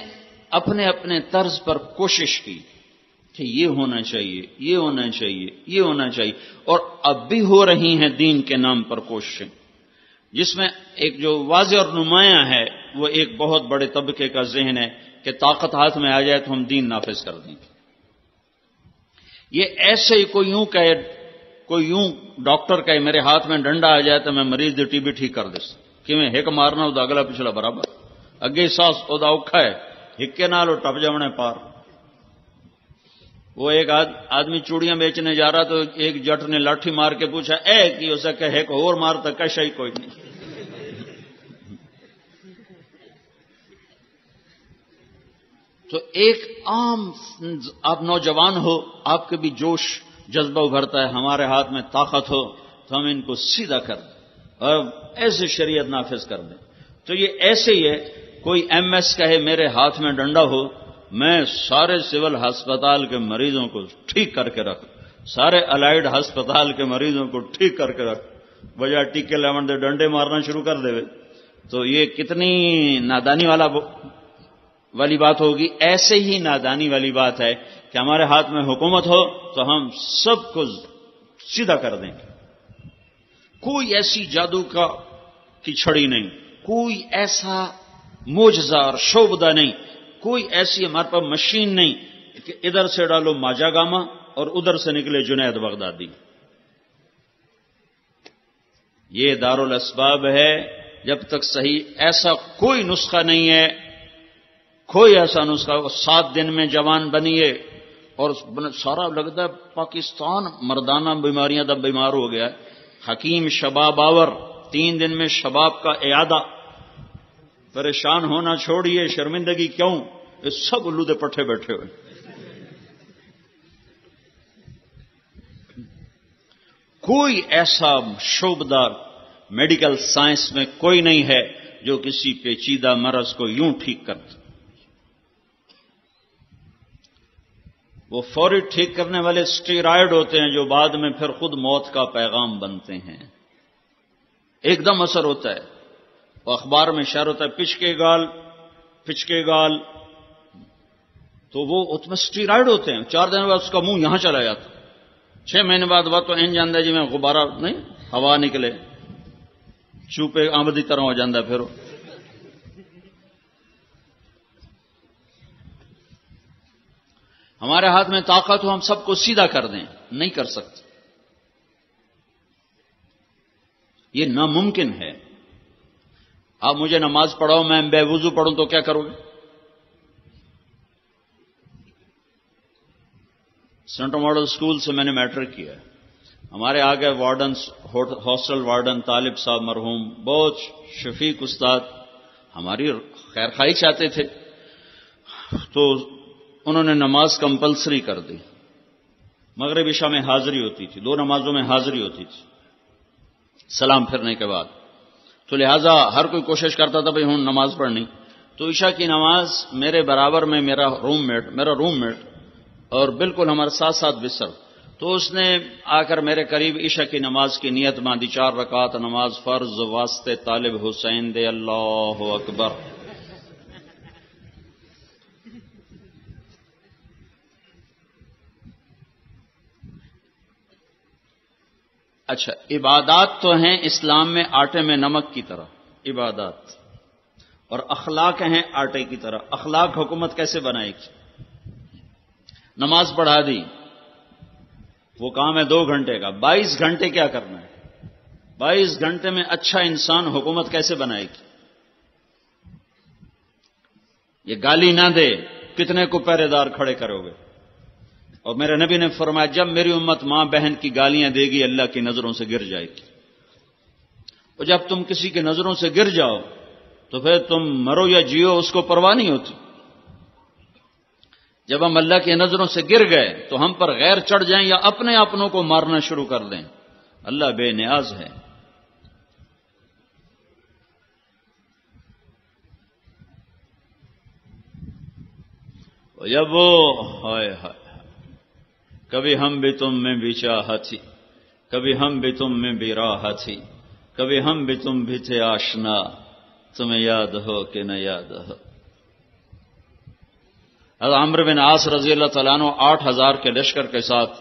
اپنے اپنے طرز پر کوشش کی کہ یہ ہونا چاہیے، یہ ہونا چاہیے، یہ ہونا چاہیے، اور اب بھی ہو رہی ہیں دین کے نام پر کوششیں، جس میں ایک جو واضح اور نمایاں ہے وہ ایک بہت بڑے طبقے کا ذہن ہے کہ طاقت ہاتھ میں آ جائے تو ہم دین نافذ کر دیں گے۔ یہ ایسے ہی کوئی یوں کہے، کوئی یوں ڈاکٹر کہے میرے ہاتھ میں ڈنڈا آ جائے تو میں مریض دی ٹی بی ٹھیک کر دے کہ میں ہک مارنا وہ اگلا پچھلا برابر، اگے ساس وہ اوکھا ہے ہکے نال وہ ٹپ جاونے پار۔ وہ ایک آدمی چوڑیاں بیچنے جا رہا تو ایک جٹ نے لاٹھی مار کے پوچھا اے کی اسے کہ ہک اور مار تو کشا ہی کوئی نہیں۔ تو ایک عام آپ نوجوان ہو، آپ کے بھی جوش جذبہ ابھرتا ہے، ہمارے ہاتھ میں طاقت ہو تو ہم ان کو سیدھا کر دیں اور ایسے شریعت نافذ کر دیں۔ تو یہ ایسے ہی ہے، کوئی ایم ایس کہے میرے ہاتھ میں ڈنڈا ہو میں سارے سول ہسپتال کے مریضوں کو ٹھیک کر کے رکھ، سارے الائیڈ ہسپتال کے مریضوں کو ٹھیک کر کے رکھ، بجائے ٹیکے لیون دے ڈنڈے مارنا شروع کر دے۔ تو یہ کتنی نادانی والی بات ہوگی۔ ایسے ہی نادانی والی بات ہے کہ ہمارے ہاتھ میں حکومت ہو تو ہم سب کو سیدھا کر دیں گے، کوئی ایسی جادو کی چھڑی نہیں، کوئی ایسا معجزہ اور شعبدہ نہیں، کوئی ایسی ہمارے پاس مشین نہیں کہ ادھر سے ڈالو ماجا گاما اور ادھر سے نکلے جنید بغدادی۔ یہ دارالاسباب ہے، جب تک صحیح ایسا کوئی نسخہ نہیں ہے، کوئی ایسا نسخہ 7 دن میں جوان بنیے اور سارا لگتا ہے پاکستان مردانہ بیماریاں تب بیمار ہو گیا ہے۔ حکیم شباب آور 3 دن میں شباب کا اعادہ، پریشان ہونا چھوڑیے، شرمندگی کیوں، یہ سب الو دے پٹھے بیٹھے ہوئے۔ کوئی ایسا شعبدار میڈیکل سائنس میں کوئی نہیں ہے جو کسی پیچیدہ مرض کو یوں ٹھیک کرتا۔ وہ فوری ٹھیک کرنے والے اسٹیرائڈ ہوتے ہیں جو بعد میں پھر خود موت کا پیغام بنتے ہیں، ایک دم اثر ہوتا ہے۔ وہ اخبار میں شعر ہوتا ہے پچکے گال، تو وہ اس میں اسٹیرائڈ ہوتے ہیں، 4 دن بعد اس کا منہ یہاں چلا جاتا، 6 مہینے بعد تو این جانا جی میں غبارہ نہیں ہوا نکلے، چوپے آمدی طرح ہو جاتا پھر۔ ہمارے ہاتھ میں طاقت ہو ہم سب کو سیدھا کر دیں، نہیں کر سکتے، یہ ناممکن ہے۔ آپ مجھے نماز پڑھاؤ میں بے وضو پڑھوں تو کیا کرو گے؟ سینٹرل ماڈل اسکول سے میں نے میٹرک کیا، ہمارے آگے وارڈن، ہاسٹل وارڈن طالب صاحب مرحوم، بہت شفیق استاد، ہماری خیر خواہی چاہتے تھے، تو انہوں نے نماز کمپلسری کر دی، مغرب عشاء میں حاضری ہوتی تھی، 2 نمازوں میں حاضری ہوتی تھی سلام پھرنے کے بعد، تو لہذا ہر کوئی کوشش کرتا تھا بھئی ہوں نماز پڑھنی۔ تو عشاء کی نماز میرے برابر میں میرا روم میٹ اور بالکل ہمارے ساتھ بستر، تو اس نے آ کر میرے قریب عشاء کی نماز کی نیت باندھی، 4 رکعت نماز فرض واسطے طالب حسین دے، اللہ اکبر۔ اچھا، عبادات تو ہیں اسلام میں آٹے میں نمک کی طرح عبادات، اور اخلاق ہیں آٹے کی طرح۔ اخلاق حکومت کیسے بنائے گی؟ نماز پڑھا دی، وہ کام ہے 2 گھنٹے کا، 22 گھنٹے کیا کرنا ہے؟ 22 گھنٹے میں اچھا انسان حکومت کیسے بنائے گی؟ یہ گالی نہ دے، کتنے کو پہرے دار کھڑے کرو گے؟ اور میرے نبی نے فرمایا جب میری امت ماں بہن کی گالیاں دے گی اللہ کی نظروں سے گر جائے گی، اور جب تم کسی کی نظروں سے گر جاؤ تو پھر تم مرو یا جیو اس کو پرواہ نہیں ہوتی۔ جب ہم اللہ کی نظروں سے گر گئے تو ہم پر غیر چڑھ جائیں یا اپنے اپنوں کو مارنا شروع کر دیں اللہ بے نیاز ہے. جب وہ ہائے کبھی ہم بھی تم میں بھی چاہا تھی، کبھی ہم بھی تم میں بھی راہ تھی، کبھی ہم بھی تم بھی تھے آشنا، تمہیں یاد ہو کہ نہ یاد ہو. حضرت عمرو بن عاص رضی اللہ تعالیٰ عنہ 8,000 کے لشکر کے ساتھ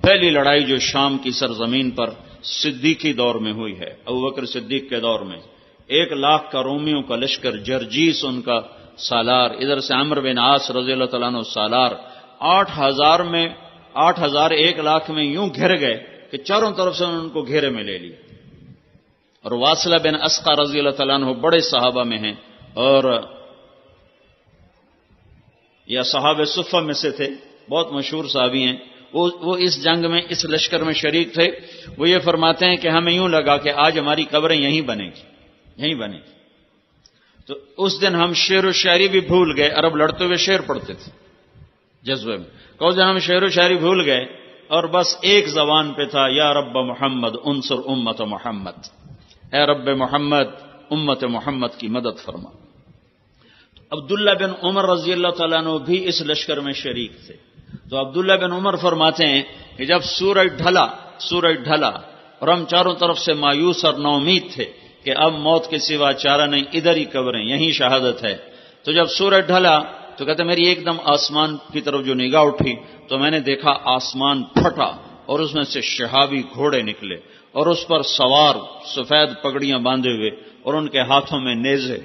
پہلی لڑائی جو شام کی سرزمین پر صدیقی دور میں ہوئی ہے، ابوبکر صدیق کے دور میں، 1,00,000 کا رومیوں کا لشکر، جرجیس ان کا سالار، ادھر سے عمرو بن عاص رضی اللہ تعالیٰ عنہ سالار، 8,000 میں 8,000 1,00,000 میں یوں گھر گئے کہ چاروں طرف سے ان کو گھیرے میں لے لیا. اور واصلہ بن اسقع رضی اللہ تعالیٰ عنہ بڑے صحابہ میں ہیں اور یا صحابہ صفہ میں سے تھے، بہت مشہور صحابی ہیں. وہ اس جنگ میں اس لشکر میں شریک تھے. وہ یہ فرماتے ہیں کہ ہمیں یوں لگا کہ آج ہماری قبریں یہیں بنے گی، یہیں بنے گی. تو اس دن ہم شعر و شاعری بھی بھول گئے. عرب لڑتے ہوئے شعر پڑھتے تھے جذبے میں. اس دن ہم شعر و شاعری بھول گئے اور بس ایک زبان پہ تھا، یا رب محمد انصر امت محمد، اے رب محمد امت محمد کی مدد فرما. عبداللہ بن عمر رضی اللہ تعالیٰ عنہ بھی اس لشکر میں شریک تھے. تو عبداللہ بن عمر فرماتے ہیں کہ جب سورج ڈھلا اور ہم چاروں طرف سے مایوس اور نا امید تھے کہ اب موت کے سوا چارہ نہیں، ادھر ہی قبریں، یہیں شہادت ہے. تو جب سورج ڈھلا تو کہتے میری ایک دم آسمان کی طرف جو نگاہ اٹھی تو میں نے دیکھا آسمان پھٹا اور اس میں سے شہابی گھوڑے نکلے اور اس پر سوار سفید پگڑیاں باندھے ہوئے اور ان کے ہاتھوں میں نیزے،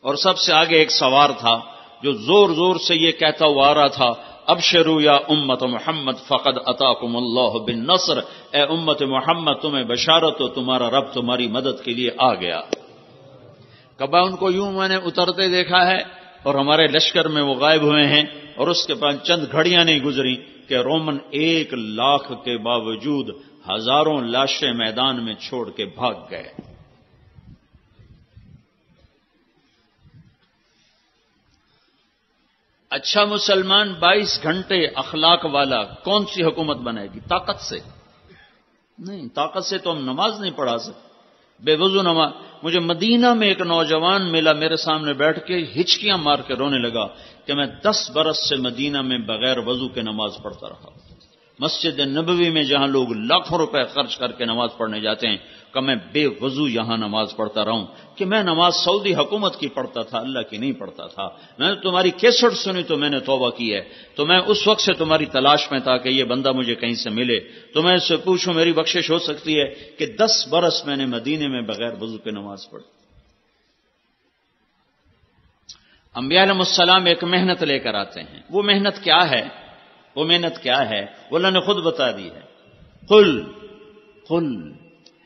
اور سب سے آگے ایک سوار تھا جو زور زور سے یہ کہتا ہوا آ رہا تھا، ابشروا یا امت محمد فقد اتاکم اللہ بالنصر، اے امت محمد تمہیں بشارت ہو، تمہارا رب تمہاری مدد کے لیے آ گیا. کبا ان کو یوں میں نے اترتے دیکھا ہے اور ہمارے لشکر میں وہ غائب ہوئے ہیں، اور اس کے بعد چند گھڑیاں نہیں گزری کہ رومن 1,00,000 کے باوجود ہزاروں لاشیں میدان میں چھوڑ کے بھاگ گئے. اچھا مسلمان 22 گھنٹے اخلاق والا کون سی حکومت بنائے گی؟ طاقت سے نہیں، طاقت سے تو ہم نماز نہیں پڑھا سکتے. بے وضو نماز. مجھے مدینہ میں ایک نوجوان ملا، میرے سامنے بیٹھ کے ہچکیاں مار کے رونے لگا کہ میں 10 برس سے مدینہ میں بغیر وضو کے نماز پڑھتا رہا. مسجد نبوی میں جہاں لوگ لاکھوں روپے خرچ کر کے نماز پڑھنے جاتے ہیں کہ میں بے وضو یہاں نماز پڑھتا رہوں کہ میں نماز سعودی حکومت کی پڑھتا تھا، اللہ کی نہیں پڑھتا تھا. میں نے تمہاری کیسٹ سنی تو میں نے توبہ کی ہے. تو میں اس وقت سے تمہاری تلاش میں تھا کہ یہ بندہ مجھے کہیں سے ملے تو میں اس سے پوچھوں میری بخشش ہو سکتی ہے کہ 10 برس میں نے مدینے میں بغیر وضو کے نماز پڑھی. انبیاء علیہ السلام ایک محنت لے کر آتے ہیں. وہ محنت کیا ہے؟ وہ اللہ نے خود بتا دی ہے. قل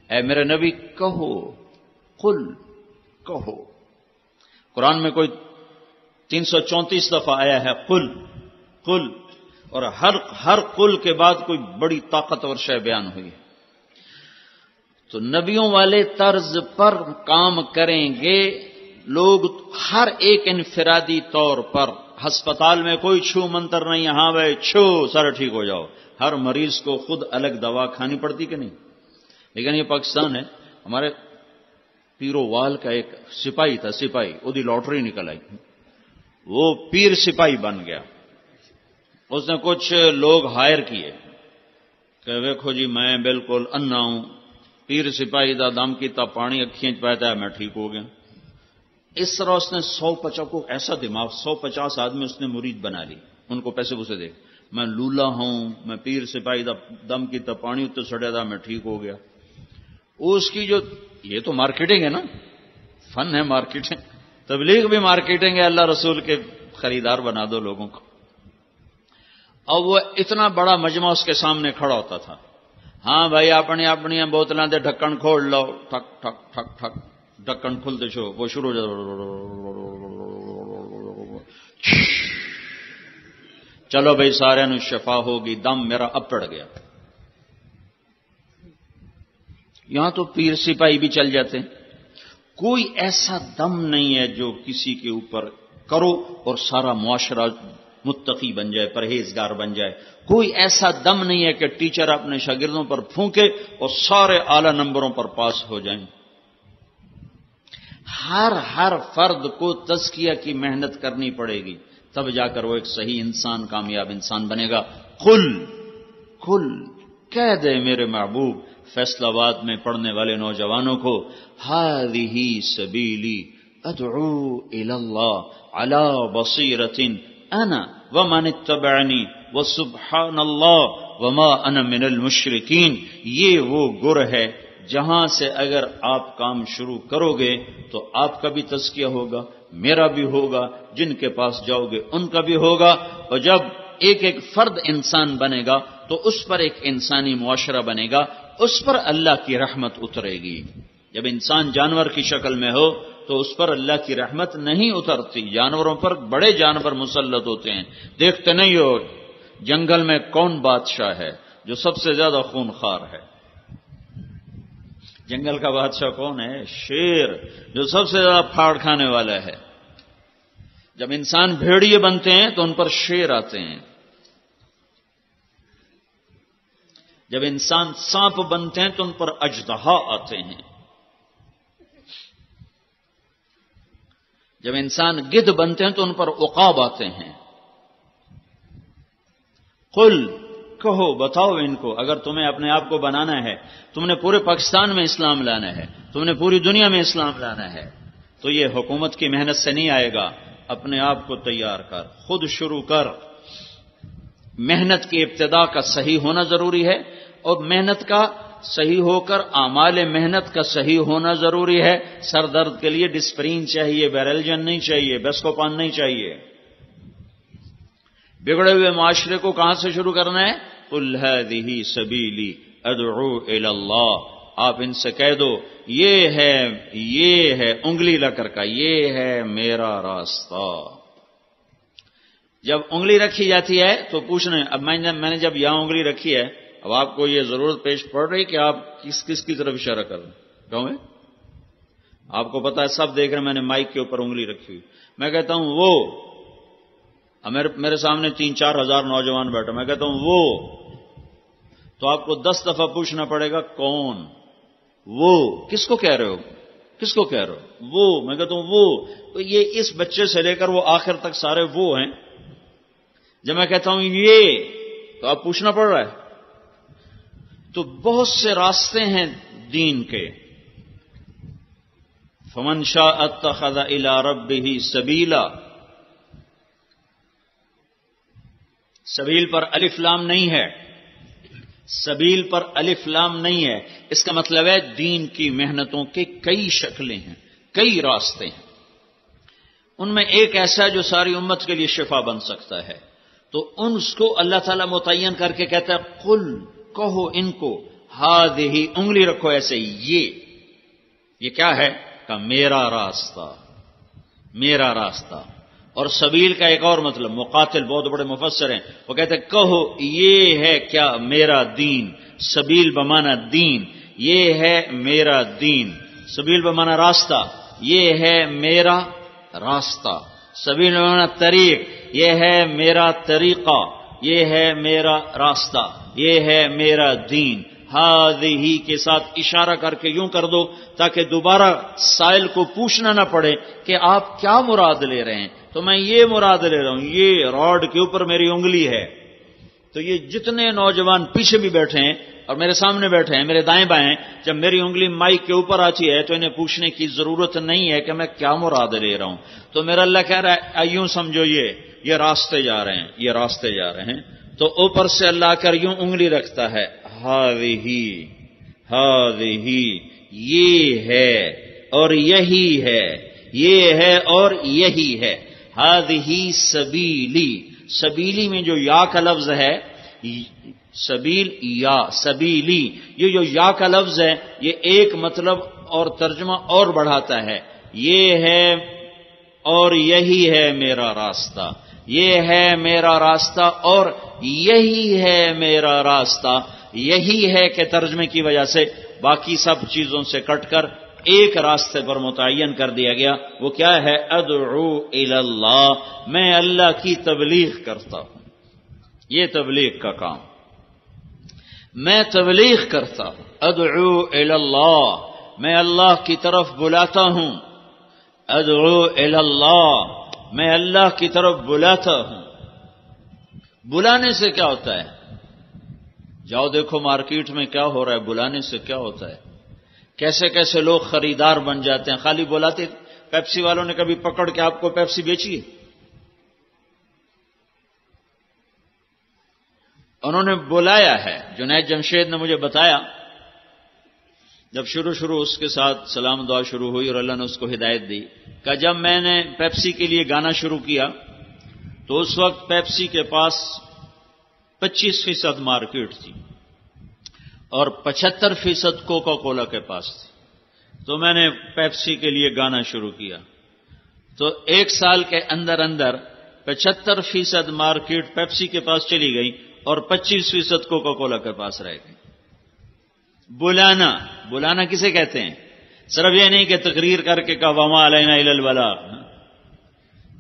اے میرے نبی کہو، قل کہو. قرآن میں کوئی 334 دفعہ آیا ہے قل، اور ہر قل کے بعد کوئی بڑی طاقتور شے بیان ہوئی ہے. تو نبیوں والے طرز پر کام کریں گے لوگ. ہر ایک انفرادی طور پر ہسپتال میں کوئی چھو منتر نہیں، ہاں بھائی چھو سر ٹھیک ہو جاؤ. ہر مریض کو خود الگ دوا کھانی پڑتی کہ نہیں؟ لیکن یہ پاکستان ہے. ہمارے پیرو وال کا ایک سپاہی تھا، سپاہی وہ لاٹری نکل آئی، وہ پیر سپاہی بن گیا. اس نے کچھ لوگ ہائر کیے کہ ویکھو جی میں بالکل انا ہوں، پیر سپاہی دا دم کیتا پانی اکھیاں چ پاتا ہے، میں ٹھیک ہو گیا. اس طرح اس نے 150 کو ایسا دماغ 150 آدمی اس نے مرید بنا لی. ان کو پیسے پوسے دے، میں لولا ہوں، میں پیر سپاہی دا دم کیتا پانی اتنے سڑیا تھا، میں ٹھیک ہو گیا. اس کی جو یہ تو مارکیٹنگ ہے نا، فن ہے مارکیٹنگ. تبلیغ بھی مارکیٹنگ ہے. اللہ رسول کے خریدار بنا دو لوگوں کو. اور وہ اتنا بڑا مجمع اس کے سامنے کھڑا ہوتا تھا. ہاں بھائی اپنی بوتلوں دے ڈھکن کھول لو، ٹھک ٹھک ٹھک ٹھک ڈھکن کھلتے چھو، وہ شروع ہو جاتا. چلو بھائی سارے نو شفا ہوگی. دم میرا اب پڑ گیا. یہاں تو پیر سپاہی بھی چل جاتے ہیں. کوئی ایسا دم نہیں ہے جو کسی کے اوپر کرو اور سارا معاشرہ متقی بن جائے، پرہیزگار بن جائے۔ کوئی ایسا دم نہیں ہے کہ ٹیچر اپنے شاگردوں پر پھونکے اور سارے اعلی نمبروں پر پاس ہو جائیں۔ ہر فرد کو تزکیہ کی محنت کرنی پڑے گی، تب جا کر وہ ایک صحیح انسان، کامیاب انسان بنے گا۔ قل کہہ دے میرے محبوب فیصل آباد میں پڑھنے والے نوجوانوں کو، ہذہ سبیلی ادعو الی اللہ علی بصیرۃ انا ومن اتبعنی وسبحان اللہ وما انا من المشرکین۔ یہ وہ گر ہے جہاں سے اگر آپ کام شروع کرو گے تو آپ کا بھی تزکیہ ہوگا، میرا بھی ہوگا، جن کے پاس جاؤ گے ان کا بھی ہوگا، اور جب ایک ایک فرد انسان بنے گا تو اس پر ایک انسانی معاشرہ بنے گا، اس پر اللہ کی رحمت اترے گی۔ جب انسان جانور کی شکل میں ہو تو اس پر اللہ کی رحمت نہیں اترتی۔ جانوروں پر بڑے جانور مسلط ہوتے ہیں، دیکھتے نہیں ہو جنگل میں کون بادشاہ ہے جو سب سے زیادہ خونخوار ہے؟ جنگل کا بادشاہ کون ہے؟ شیر، جو سب سے زیادہ پھاڑ کھانے والا ہے۔ جب انسان بھیڑیے بنتے ہیں تو ان پر شیر آتے ہیں، جب انسان سانپ بنتے ہیں تو ان پر اژدہا آتے ہیں، جب انسان گدھ بنتے ہیں تو ان پر عقاب آتے ہیں۔ قل کہو، بتاؤ ان کو، اگر تمہیں اپنے آپ کو بنانا ہے، تم نے پورے پاکستان میں اسلام لانا ہے، تم نے پوری دنیا میں اسلام لانا ہے، تو یہ حکومت کی محنت سے نہیں آئے گا۔ اپنے آپ کو تیار کر، خود شروع کر۔ محنت کی ابتدا کا صحیح ہونا ضروری ہے، اور محنت کا صحیح ہو کر اعمال محنت کا صحیح ہونا ضروری ہے۔ سر درد کے لیے ڈسپرین چاہیے، بیرلجن نہیں چاہیے، بیسکوپان نہیں چاہیے۔ بگڑے ہوئے معاشرے کو کہاں سے شروع کرنا ہے؟ قل ہذہ سبیلی ادعو الی اللہ۔ آپ ان سے کہہ دو یہ ہے انگلی لا کر کا، یہ ہے میرا راستہ۔ جب انگلی رکھی جاتی ہے تو پوچھنا، اب میں نے جب یہاں انگلی رکھی ہے، اب آپ کو یہ ضرورت پیش پڑ رہی کہ آپ کس کی طرف اشارہ کر رہے ہیں؟ کہوں میں آپ کو پتا ہے، سب دیکھ رہے ہیں، میں نے مائک کے اوپر انگلی رکھی ہوئی، میں کہتا ہوں وہ، میرے سامنے 3-4 ہزار نوجوان بیٹھے، میں کہتا ہوں وہ، تو آپ کو 10 دفعہ پوچھنا پڑے گا کون وہ؟ کس کو کہہ رہے ہو؟ کس کو کہہ رہے ہو؟ وہ، میں کہتا ہوں وہ، تو یہ اس بچے سے لے کر وہ آخر تک سارے وہ ہیں۔ جب میں کہتا ہوں یہ، تو آپ پوچھنا پڑ رہا ہے۔ تو بہت سے راستے ہیں دین کے۔ فمن شاء اتخذ الی ربہ سبیلا، سبیل پر الف لام نہیں ہے، سبیل پر الف لام نہیں ہے، اس کا مطلب ہے دین کی محنتوں کے کئی شکلیں ہیں، کئی راستے ہیں۔ ان میں ایک ایسا ہے جو ساری امت کے لیے شفا بن سکتا ہے، تو اس کو اللہ تعالیٰ متعین کر کے کہتا ہے قل، کہو ان کو، ہذہ، انگلی رکھو ایسے، یہ کیا ہے؟ کہ میرا راستہ، میرا راستہ۔ اور سبیل کا ایک اور مطلب، مقاتل بہت بڑے مفسر ہیں، وہ کہتے ہیں کہو یہ ہے کیا؟ میرا دین۔ سبیل بمانا دین، یہ ہے میرا دین۔ سبیل بمانا راستہ، یہ ہے میرا راستہ۔ سبیل بمانا طریق، یہ ہے میرا طریقہ، یہ ہے میرا راستہ، یہ ہے میرا دین۔ ہذہ کے ساتھ اشارہ کر کے یوں کر دو تاکہ دوبارہ سائل کو پوچھنا نہ پڑے کہ آپ کیا مراد لے رہے ہیں، تو میں یہ مراد لے رہا ہوں، یہ راڈ کے اوپر میری انگلی ہے۔ تو یہ جتنے نوجوان پیچھے بھی بیٹھے ہیں اور میرے سامنے بیٹھے ہیں، میرے دائیں بائیں، جب میری انگلی مائک کے اوپر آتی ہے تو انہیں پوچھنے کی ضرورت نہیں ہے کہ میں کیا مراد لے رہا ہوں۔ تو میرا اللہ کہہ رہا ہے یوں سمجھو، یہ راستے جا رہے ہیں، یہ راستے جا رہے ہیں۔ تو اوپر سے اللہ آ کر یوں انگلی رکھتا ہے، ہذہ، یہ ہے اور یہی ہے، یہ ہے اور یہی ہے۔ ہذہ سبیلی، سبیلی میں جو یا کا لفظ ہے، سبیل یا سبیلی، یہ جو یا کا لفظ ہے یہ ایک مطلب اور ترجمہ اور بڑھاتا ہے، یہ ہے اور یہی ہے میرا راستہ، یہ ہے میرا راستہ اور یہی ہے میرا راستہ۔ یہی ہے کہ ترجمے کی وجہ سے باقی سب چیزوں سے کٹ کر ایک راستے پر متعین کر دیا گیا، وہ کیا ہے؟ ادعو الی اللہ، میں اللہ کی تبلیغ کرتا ہوں۔ یہ تبلیغ کا کام، میں تبلیغ کرتا ہوں۔ ادعو الی اللہ، میں اللہ کی طرف بلاتا ہوں۔ ادعو الی اللہ، میں اللہ کی طرف بلاتا ہوں۔ بلانے سے کیا ہوتا ہے؟ جاؤ دیکھو مارکیٹ میں کیا ہو رہا ہے، بلانے سے کیا ہوتا ہے، کیسے کیسے لوگ خریدار بن جاتے ہیں۔ خالی بلاتے، پیپسی والوں نے کبھی پکڑ کے آپ کو پیپسی بیچی ہے؟ انہوں نے بلایا ہے۔ جنید جمشید نے مجھے بتایا، جب شروع اس کے ساتھ سلام دعا شروع ہوئی اور اللہ نے اس کو ہدایت دی، کہ جب میں نے پیپسی کے لیے گانا شروع کیا تو اس وقت پیپسی کے پاس 25% مارکیٹ تھی اور 75% کوکا کولا کے پاس تھی۔ تو میں نے پیپسی کے لیے گانا شروع کیا تو 1 سال کے اندر 75% مارکیٹ پیپسی کے پاس چلی گئی اور 25% کوکا کولا کے پاس رہ گئی۔ بلانا کسے کہتے ہیں؟ صرف یہ نہیں کہ تقریر کر کے کہ وما علینا الا البلاغ،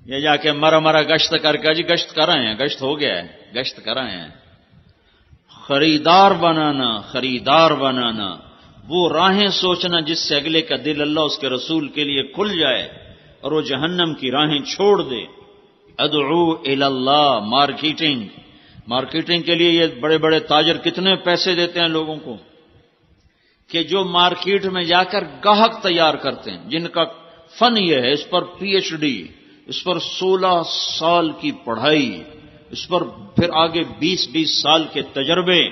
یہ جا کے مرا گشت کر کے جی گشت کر رہے ہیں، گشت ہو گیا ہے، گشت کر رہے ہیں۔ خریدار بنانا، وہ راہیں سوچنا جس سے اگلے کا دل اللہ اس کے رسول کے لیے کھل جائے اور وہ جہنم کی راہیں چھوڑ دے۔ ادعو الی اللہ، مارکیٹنگ کے لیے یہ بڑے بڑے تاجر کتنے پیسے دیتے ہیں لوگوں کو کہ جو مارکیٹ میں جا کر گاہک تیار کرتے ہیں، جن کا فن یہ ہے، اس پر PhD، اس پر 16 سال کی پڑھائی، اس پر پھر آگے 20 سال کے تجربے،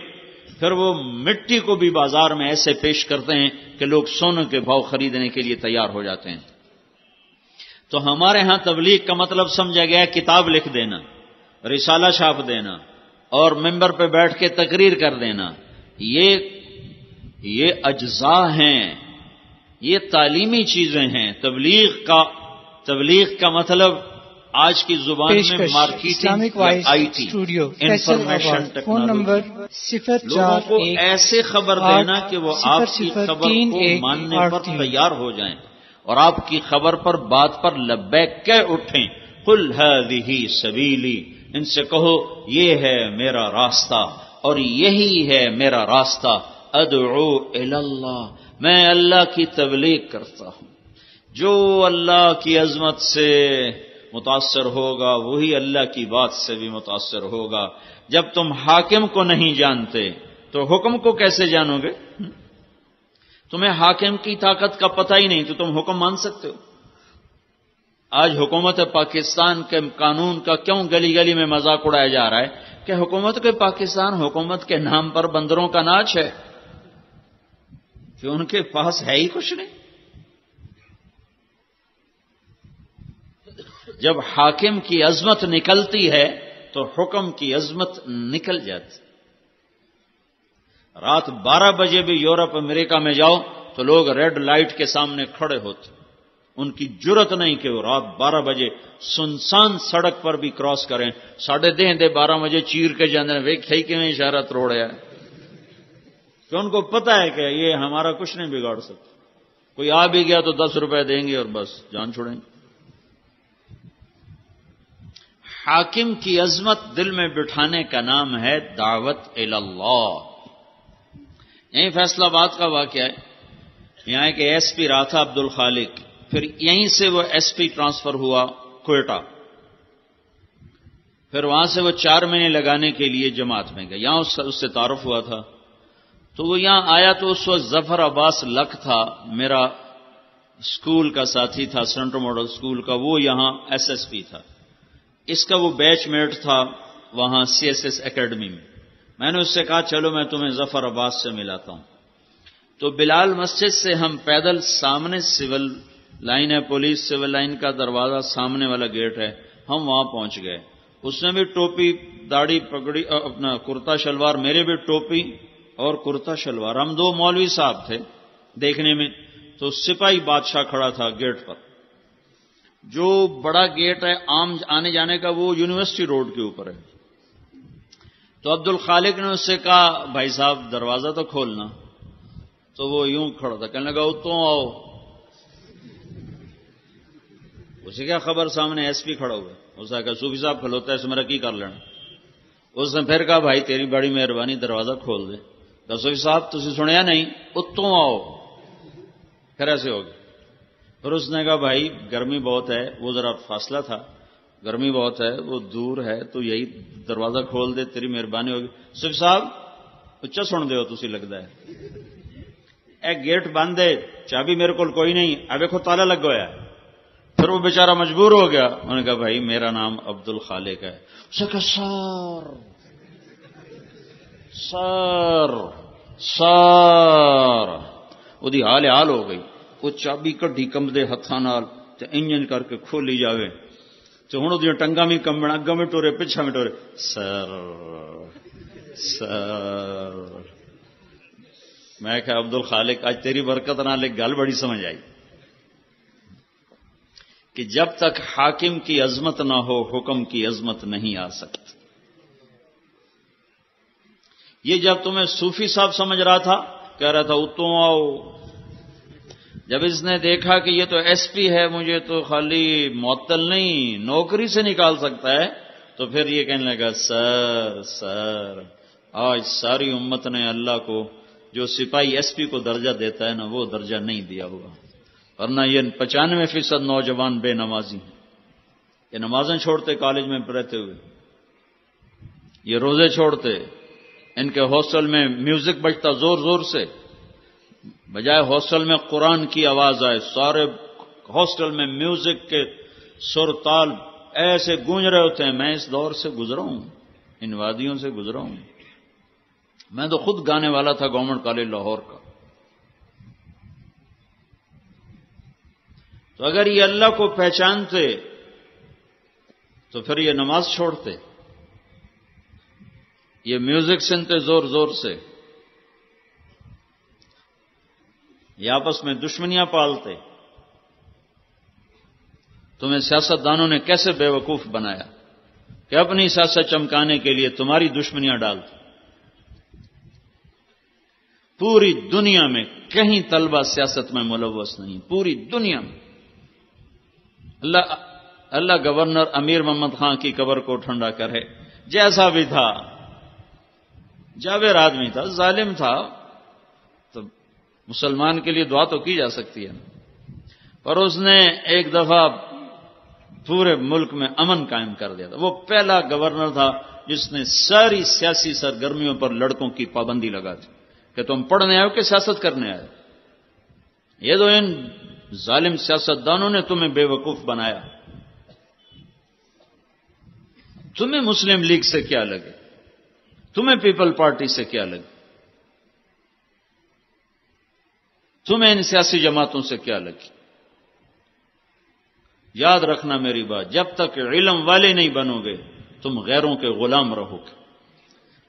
پھر وہ مٹی کو بھی بازار میں ایسے پیش کرتے ہیں کہ لوگ سونے کے بھاؤ خریدنے کے لیے تیار ہو جاتے ہیں۔ تو ہمارے ہاں تبلیغ کا مطلب سمجھا گیا ہے کتاب لکھ دینا، رسالہ چھاپ دینا اور ممبر پہ بیٹھ کے تقریر کر دینا۔ یہ اجزاء ہیں، یہ تعلیمی چیزیں ہیں۔ تبلیغ کا مطلب آج کی زبان میں مارکیٹنگ، IT، انفارمیشن ٹیکنالوجی، لوگوں کو ایسے خبر دینا کہ وہ آپ کی خبر کو ماننے پر تیار ہو جائیں اور آپ کی خبر پر، بات پر لبیک کہہ اٹھیں۔ قل ہذہ سبیلی، ان سے کہو یہ ہے میرا راستہ اور یہی ہے میرا راستہ۔ ادعو الی اللہ، میں اللہ کی تبلیغ کرتا ہوں۔ جو اللہ کی عظمت سے متاثر ہوگا وہی اللہ کی بات سے بھی متاثر ہوگا۔ جب تم حاکم کو نہیں جانتے تو حکم کو کیسے جانو گے؟ تمہیں حاکم کی طاقت کا پتہ ہی نہیں تو تم حکم مان سکتے ہو؟ آج حکومت پاکستان کے قانون کا کیوں گلی گلی میں مذاق اڑایا جا رہا ہے کہ حکومت کے پاکستان حکومت کے نام پر بندروں کا ناچ ہے، کہ ان کے پاس ہے ہی کچھ نہیں۔ جب حاکم کی عظمت نکلتی ہے تو حکم کی عظمت نکل جاتی۔ رات 12 بجے بھی یورپ امریکہ میں جاؤ تو لوگ ریڈ لائٹ کے سامنے کھڑے ہوتے، ان کی جرت نہیں کہ وہ رات 12 بجے سنسان سڑک پر بھی کراس کریں۔ 12:30 بجے چیر کے جانے ویک تھئی کہ میں اشارہ توڑیا ہے، کہ ان کو پتہ ہے کہ یہ ہمارا کچھ نہیں بگاڑ سکتا، کوئی آ بھی گیا تو 10 روپے دیں گے اور بس جان چھوڑیں گے۔ حاکم کی عظمت دل میں بٹھانے کا نام ہے دعوت الی اللہ۔ یہیں فیصلہ آباد کا واقعہ ہے، یہاں ایک SP رہا تھا عبد الخالق، پھر یہیں سے وہ SP ٹرانسفر ہوا کوئٹہ، پھر وہاں سے وہ 4 مہینے لگانے کے لیے جماعت میں گیا، یہاں اس سے تعارف ہوا تھا۔ تو وہ یہاں آیا تو اس وقت ظفر عباس لک تھا، میرا اسکول کا ساتھی تھا، سینٹرل ماڈل اسکول کا، وہ یہاں SSP تھا، اس کا وہ بیچ میٹ تھا وہاں CSS اکیڈمی میں نے اس سے کہا چلو میں تمہیں ظفر عباس سے ملاتا ہوں۔ تو بلال مسجد سے ہم پیدل، سامنے سول لائن ہے، پولیس سول لائن کا دروازہ سامنے والا گیٹ ہے، ہم وہاں پہنچ گئے۔ اس نے بھی ٹوپی داڑھی پگڑی، اپنا کرتا شلوار، میرے بھی ٹوپی اور کرتا شلوار، ہم 2 مولوی صاحب تھے دیکھنے میں۔ تو سپاہی بادشاہ کھڑا تھا گیٹ پر، جو بڑا گیٹ ہے عام آنے جانے کا وہ یونیورسٹی روڈ کے اوپر ہے۔ تو عبد الخالق نے اس سے کہا بھائی صاحب دروازہ تو کھولنا، تو وہ یوں کھڑا تھا، کہنے لگا تو آؤ، اسے کیا خبر سامنے ایس پی کھڑا ہوا ہے، اس نے کہا صوفی صاحب کھلوتا ہے اس میرا کی کر لینا. اس نے پھر کہا بھائی تیری بڑی مہربانی دروازہ کھول دے. کہا صوفی صاحب تسی سنیا نہیں اتوں آؤ. پھر ایسے ہو گیا. پھر اس نے کہا بھائی گرمی بہت ہے، وہ ذرا فاصلہ تھا، گرمی بہت ہے وہ دور ہے تو یہی دروازہ کھول دے تیری مہربانی ہوگی. صوفی صاحب اچھا سن دے ہو تسی لگتا ہے، اے گیٹ بند ہے چابی میرے کو کوئی نہیں، اب دیکھو تالا لگ گیا. پھر وہ بیچارہ مجبور ہو گیا. انہوں نے کہا بھائی میرا نام عبد الخالق ہے. اس نے کہا سر وہی حال حال ہو گئی. وہ چابی کڈی کمبدے ہاتھاں نال تے انجن کر کے کھولی جاوے تو ہن اودیاں ٹنگاں بھی کمبن، اگاں میں ٹورے پچھا میں ٹورے. سر میں کہا عبد الخالق آج تیری برکت نال ایک گل بڑی سمجھ آئی کہ جب تک حاکم کی عظمت نہ ہو حکم کی عظمت نہیں آ سکتی. یہ جب تمہیں صوفی صاحب سمجھ رہا تھا کہہ رہا تھا اتوں آؤ، جب اس نے دیکھا کہ یہ تو ایس پی ہے مجھے تو خالی معطل نہیں نوکری سے نکال سکتا ہے، تو پھر یہ کہنے لگا سر آج ساری امت نے اللہ کو جو سپاہی ایس پی کو درجہ دیتا ہے نا وہ درجہ نہیں دیا ہوا، ورنہ یہ 95% نوجوان بے نمازی ہیں. یہ نمازیں چھوڑتے کالج میں رہتے ہوئے، یہ روزے چھوڑتے، ان کے ہاسٹل میں میوزک بجتا زور زور سے، بجائے ہاسٹل میں قرآن کی آواز آئے سارے ہاسٹل میں میوزک کے سر تال ایسے گونج رہے ہوتے ہیں. میں اس دور سے گزرا ہوں، ان وادیوں سے گزرا ہوں. میں تو خود گانے والا تھا گورنمنٹ کالج لاہور کا. تو اگر یہ اللہ کو پہچانتے تو پھر یہ نماز چھوڑتے، یہ میوزک سنتے زور زور سے، یہ آپس میں دشمنیاں پالتے. تمہیں سیاستدانوں نے کیسے بے وقوف بنایا کہ اپنی سیاست چمکانے کے لیے تمہاری دشمنیاں ڈالتے. پوری دنیا میں کہیں طلبہ سیاست میں ملوث نہیں، پوری دنیا میں. اللہ گورنر امیر محمد خان کی قبر کو ٹھنڈا کرے، جیسا بھی تھا جاویر آدمی تھا، ظالم تھا، تو مسلمان کے لیے دعا تو کی جا سکتی ہے، پر اس نے ایک دفعہ پورے ملک میں امن قائم کر دیا تھا. وہ پہلا گورنر تھا جس نے ساری سیاسی سرگرمیوں پر لڑکوں کی پابندی لگا دی کہ تم پڑھنے آئے ہو کہ سیاست کرنے آئے. یہ تو ان ظالم سیاستدانوں نے تمہیں بے وقوف بنایا. تمہیں مسلم لیگ سے کیا لگے، تمہیں پیپل پارٹی سے کیا لگے، تمہیں ان سیاسی جماعتوں سے کیا لگی. یاد رکھنا میری بات، جب تک علم والے نہیں بنو گے تم غیروں کے غلام رہو گے.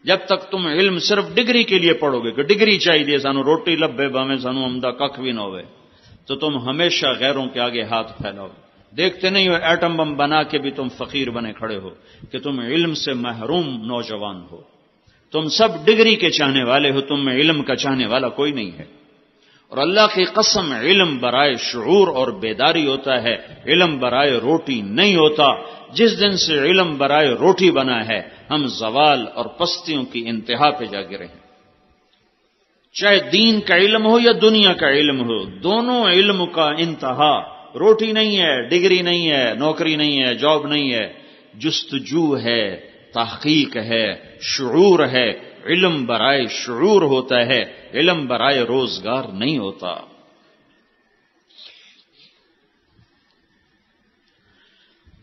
جب تک تم علم صرف ڈگری کے لیے پڑھو گے کہ ڈگری چاہیے سانو روٹی لبے باویں سانو عمدہ کھ بھی نہ ہوئے، تو تم ہمیشہ غیروں کے آگے ہاتھ پھیلاؤ. دیکھتے نہیں ہو ایٹم بم بنا کے بھی تم فقیر بنے کھڑے ہو کہ تم علم سے محروم نوجوان ہو. تم سب ڈگری کے چاہنے والے ہو، تم میں علم کا چاہنے والا کوئی نہیں ہے. اور اللہ کی قسم علم برائے شعور اور بیداری ہوتا ہے، علم برائے روٹی نہیں ہوتا. جس دن سے علم برائے روٹی بنا ہے ہم زوال اور پستیوں کی انتہا پہ جا گرے ہیں. چاہے دین کا علم ہو یا دنیا کا علم ہو، دونوں علم کا انتہا روٹی نہیں ہے، ڈگری نہیں ہے، نوکری نہیں ہے، جاب نہیں ہے، جستجو ہے، تحقیق ہے، شعور ہے. علم برائے شعور ہوتا ہے، علم برائے روزگار نہیں ہوتا.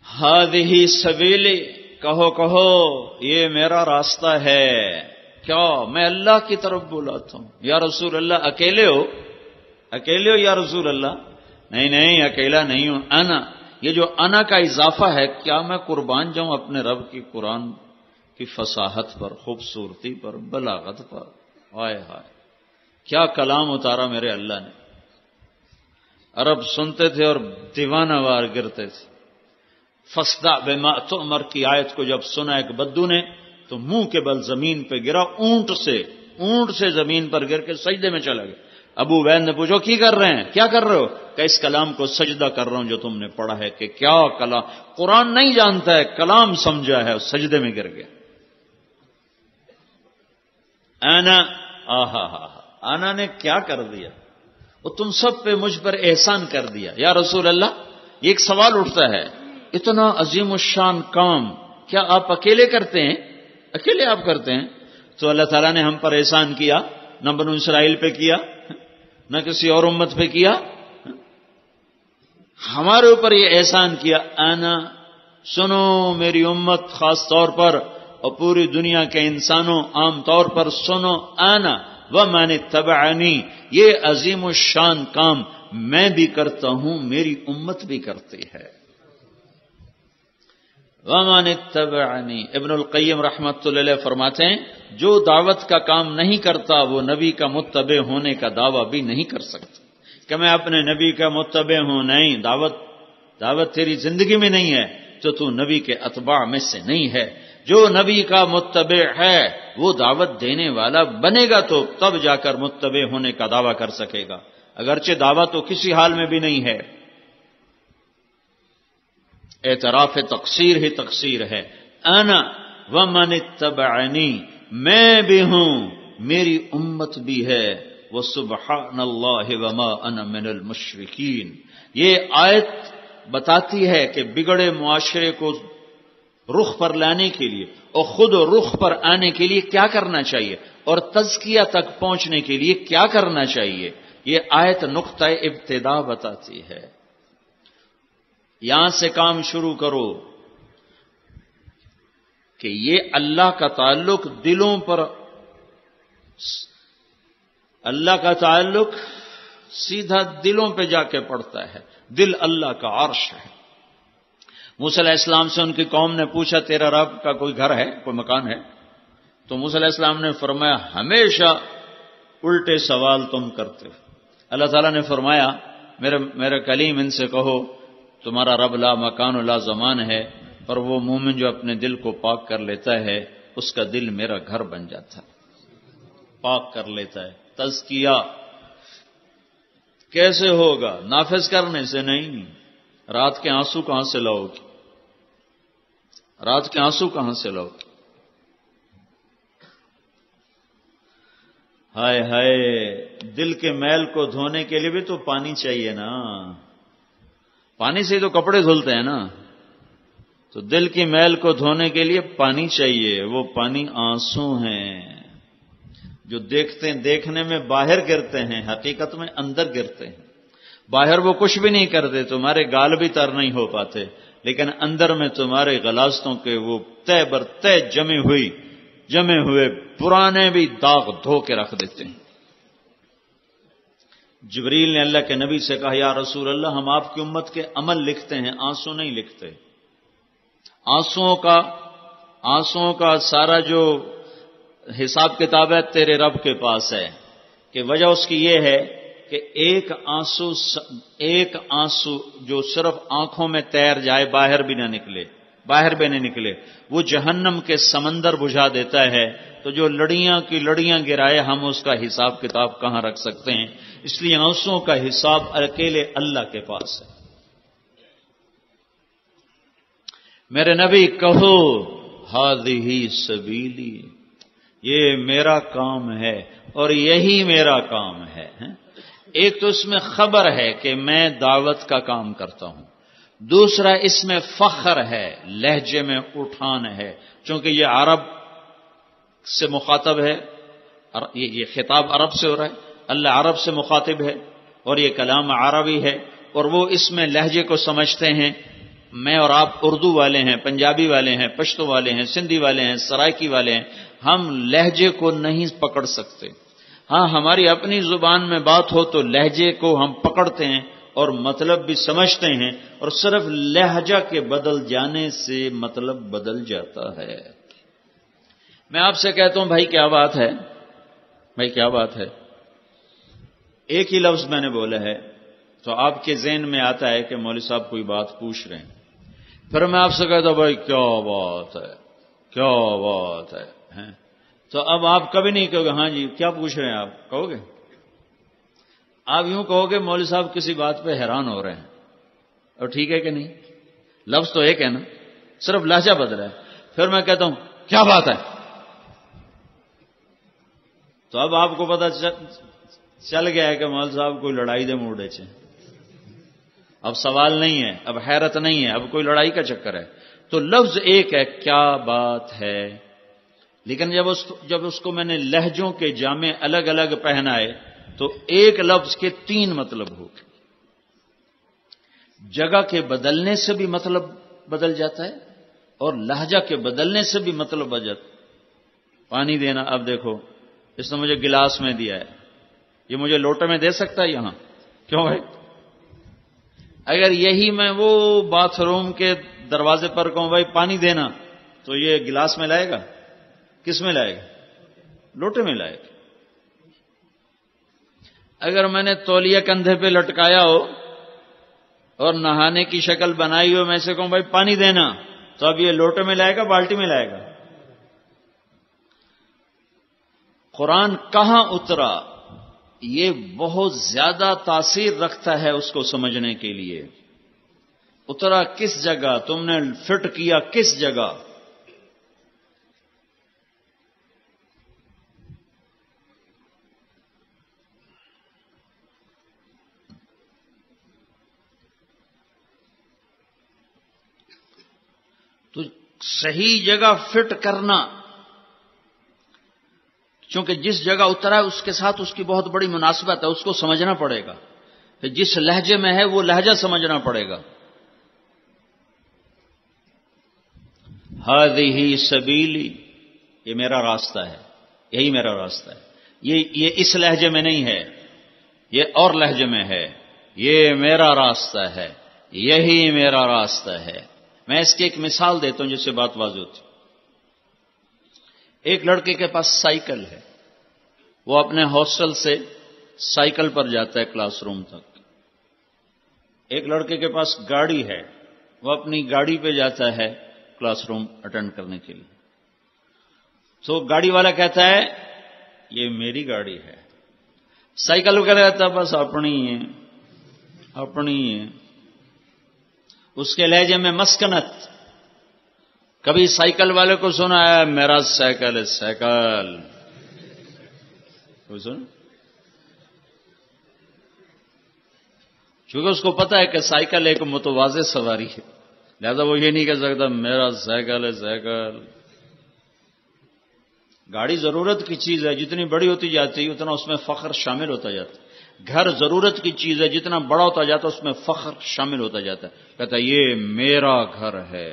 ہذہ سبیلی، کہو یہ میرا راستہ ہے. کیا میں اللہ کی طرف بلاتا ہوں. یا رسول اللہ اکیلے ہو یا رسول اللہ؟ نہیں اکیلا نہیں ہوں. انا، یہ جو انا کا اضافہ ہے، کیا میں قربان جاؤں اپنے رب کی قرآن کی فصاحت پر، خوبصورتی پر، بلاغت پر. ہائے ہائے کیا کلام اتارا میرے اللہ نے. عرب سنتے تھے اور دیوانہ وار گرتے تھے. فاصدع بما تؤمر کی آیت کو جب سنا ایک بدو نے تو منہ کے بل زمین پہ گرا، اونٹ سے زمین پر گر کے سجدے میں چلا گیا. ابو عبید نے پوچھو کی کر رہے ہیں، کیا کر رہے ہو؟ کہ اس کلام کو سجدہ کر رہا ہوں جو تم نے پڑھا ہے. کہ کیا کلام، قرآن نہیں جانتا ہے، کلام سمجھا ہے اور سجدے میں گر گیا. آنا نے کیا کر دیا؟ وہ تم سب پہ مجھ پر احسان کر دیا. یا رسول اللہ، یہ ایک سوال اٹھتا ہے، اتنا عظیم الشان کام کیا آپ اکیلے کرتے ہیں؟ اکیلے آپ کرتے ہیں؟ تو اللہ تعالیٰ نے ہم پر احسان کیا، نہ بنو اسرائیل پہ کیا، نہ کسی اور امت پہ کیا، ہمارے اوپر یہ احسان کیا. سنو میری امت خاص طور پر اور پوری دنیا کے انسانوں عام طور پر سنو، آنا ومن اتبعنی، یہ عظیم الشان کام میں بھی کرتا ہوں، میری امت بھی کرتی ہے. ومن اتبعنی، ابن القیم رحمۃ اللہ علیہ فرماتے ہیں جو دعوت کا کام نہیں کرتا وہ نبی کا متبع ہونے کا دعویٰ بھی نہیں کر سکتا. کہ میں اپنے نبی کا متبع ہوں، نہیں، دعوت تیری زندگی میں نہیں ہے تو نبی کے اتباع میں سے نہیں ہے. جو نبی کا متبع ہے وہ دعوت دینے والا بنے گا تو تب جا کر متبع ہونے کا دعویٰ کر سکے گا، اگرچہ دعویٰ تو کسی حال میں بھی نہیں ہے. اعتراف تقصیر ہی تقصیر ہے. انا ومن اتبعنی، میں بھی ہوں، میری امت بھی ہے. وسبحان اللہ وما انا من المشرکین. یہ آیت بتاتی ہے کہ بگڑے معاشرے کو رخ پر لانے کے لیے اور خود رخ پر آنے کے لیے کیا کرنا چاہیے اور تزکیہ تک پہنچنے کے لیے کیا کرنا چاہیے. یہ آیت نقطہ ابتدا بتاتی ہے. یہاں سے کام شروع کرو کہ یہ اللہ کا تعلق دلوں پر، اللہ کا تعلق سیدھا دلوں پہ جا کے پڑتا ہے. دل اللہ کا عرش ہے. موسیٰ علیہ السلام سے ان کی قوم نے پوچھا تیرا رب کا کوئی گھر ہے، کوئی مکان ہے؟ تو موسیٰ علیہ السلام نے فرمایا ہمیشہ الٹے سوال تم کرتے ہو. اللہ تعالیٰ نے فرمایا میرے کلیم ان سے کہو تمہارا رب لا مکان و لا زمان ہے، پر وہ مومن جو اپنے دل کو پاک کر لیتا ہے اس کا دل میرا گھر بن جاتا ہے، پاک کر لیتا ہے. تزکیہ کیسے ہوگا؟ نافذ کرنے سے نہیں. رات کے آنسو کہاں سے لاؤ گی؟ رات کے آنسو کہاں سے لاؤ گی؟ ہائے ہائے، دل کے میل کو دھونے کے لیے بھی تو پانی چاہیے نا. پانی سے تو کپڑے دھلتے ہیں نا. تو دل کی میل کو دھونے کے لیے پانی چاہیے. وہ پانی آنسو ہیں جو دیکھنے میں باہر گرتے ہیں، حقیقت میں اندر گرتے ہیں. باہر وہ کچھ بھی نہیں کرتے، تمہارے گال بھی تر نہیں ہو پاتے، لیکن اندر میں تمہارے غلاظتوں کے وہ تہ بر تہ جمے ہوئے پرانے بھی داغ دھو کے رکھ دیتے ہیں. جبریل نے اللہ کے نبی سے کہا یا رسول اللہ ہم آپ کی امت کے عمل لکھتے ہیں، آنسو نہیں لکھتے. آنسوؤں کا سارا جو حساب کتاب ہے تیرے رب کے پاس ہے. کہ وجہ اس کی یہ ہے کہ ایک آنسو جو صرف آنکھوں میں تیر جائے، باہر بھی نہ نکلے، وہ جہنم کے سمندر بجھا دیتا ہے. تو جو لڑیاں کی لڑیاں گرائے ہم اس کا حساب کتاب کہاں رکھ سکتے ہیں؟ اس لیے آنسوؤں کا حساب اکیلے اللہ کے پاس ہے. میرے نبی کہو ہذہ سبیلی، یہ میرا کام ہے اور یہی میرا کام ہے. ایک تو اس میں خبر ہے کہ میں دعوت کا کام کرتا ہوں، دوسرا اس میں فخر ہے، لہجے میں اٹھان ہے، چونکہ یہ عرب سے مخاطب ہے، یہ خطاب عرب سے ہو رہا ہے، اللہ عرب سے مخاطب ہے اور یہ کلام عربی ہے، اور وہ اس میں لہجے کو سمجھتے ہیں. میں اور آپ اردو والے ہیں، پنجابی والے ہیں، پشتو والے ہیں، سندھی والے ہیں، سرائکی والے ہیں، ہم لہجے کو نہیں پکڑ سکتے. ہاں ہماری اپنی زبان میں بات ہو تو لہجے کو ہم پکڑتے ہیں اور مطلب بھی سمجھتے ہیں، اور صرف لہجہ کے بدل جانے سے مطلب بدل جاتا ہے. میں آپ سے کہتا ہوں بھائی کیا بات ہے، بھائی کیا بات ہے، ایک ہی لفظ میں نے بولا ہے تو آپ کے ذہن میں آتا ہے کہ مولوی صاحب کوئی بات پوچھ رہے ہیں. پھر میں آپ سے کہتا ہوں بھائی کیا بات ہے، کیا بات ہے، تو اب آپ کبھی نہیں کہو گے ہاں جی کیا پوچھ رہے ہیں آپ، کہو گے؟ آپ یوں کہو گے مولوی صاحب کسی بات پہ حیران ہو رہے ہیں، اور ٹھیک ہے کہ نہیں؟ لفظ تو ایک ہے نا، صرف لہجہ بدلا ہے۔ پھر میں کہتا ہوں کیا بات ہے، تو اب آپ کو پتہ چل گیا ہے کہ مولوی صاحب کوئی لڑائی دے موڑے چ، اب سوال نہیں ہے، اب حیرت نہیں ہے، اب کوئی لڑائی کا چکر ہے۔ تو لفظ ایک ہے، کیا بات ہے، لیکن جب اس کو میں نے لہجوں کے جامے الگ الگ پہنائے تو ایک لفظ کے 3 مطلب ہو گئے۔ جگہ کے بدلنے سے بھی مطلب بدل جاتا ہے اور لہجہ کے بدلنے سے بھی مطلب بدل جاتا ہے۔ پانی دینا، اب دیکھو اس نے مجھے گلاس میں دیا ہے، یہ مجھے لوٹے میں دے سکتا ہے یہاں؟ کیوں بھائی؟ اگر یہی میں وہ باتھ روم کے دروازے پر کہوں بھائی پانی دینا، تو یہ گلاس میں لائے گا؟ کس میں لائے گا؟ لوٹے میں لائے گا۔ اگر میں نے تولیہ کندھے پہ لٹکایا ہو اور نہانے کی شکل بنائی ہو، میں سے کہوں بھائی پانی دینا، تو اب یہ لوٹے میں لائے گا بالٹی میں لائے گا؟ قرآن کہاں اترا یہ بہت زیادہ تاثیر رکھتا ہے اس کو سمجھنے کے لیے۔ اترا کس جگہ، تم نے فٹ کیا کس جگہ؟ تو صحیح جگہ فٹ کرنا، چونکہ جس جگہ اترا ہے اس کے ساتھ اس کی بہت بڑی مناسبت ہے، اس کو سمجھنا پڑے گا۔ پھر جس لہجے میں ہے وہ لہجہ سمجھنا پڑے گا۔ ہذہ سبیلی، یہ میرا راستہ ہے، یہی میرا راستہ ہے، یہ اس لہجے میں نہیں ہے، یہ اور لہجے میں ہے، یہ میرا راستہ ہے، یہی میرا راستہ ہے۔ میں اس کی ایک مثال دیتا ہوں جس سے بات واضح ہوتی۔ ایک لڑکے کے پاس سائیکل ہے، وہ اپنے ہاسٹل سے سائیکل پر جاتا ہے کلاس روم تک۔ ایک لڑکے کے پاس گاڑی ہے، وہ اپنی گاڑی پہ جاتا ہے کلاس روم اٹینڈ کرنے کے لیے۔ تو گاڑی والا کہتا ہے یہ میری گاڑی ہے، سائیکل وہ کہتا ہے بس اپنی ہے، اپنی ہے۔ اس کے لہجے میں مسکنت۔ کبھی سائیکل والے کو سنا ہے میرا سائیکل ہے، سائیکل کوئی سنا؟ چونکہ اس کو پتا ہے کہ سائیکل ایک متوازی سواری ہے، لہذا وہ یہ نہیں کہہ سکتا میرا سائیکل ہے، سائیکل۔ گاڑی ضرورت کی چیز ہے، جتنی بڑی ہوتی جاتی اتنا اس میں فخر شامل ہوتا جاتا ہے۔ گھر ضرورت کی چیز ہے، جتنا بڑا ہوتا جاتا اس میں فخر شامل ہوتا جاتا ہے۔ کہتا ہے یہ میرا گھر ہے،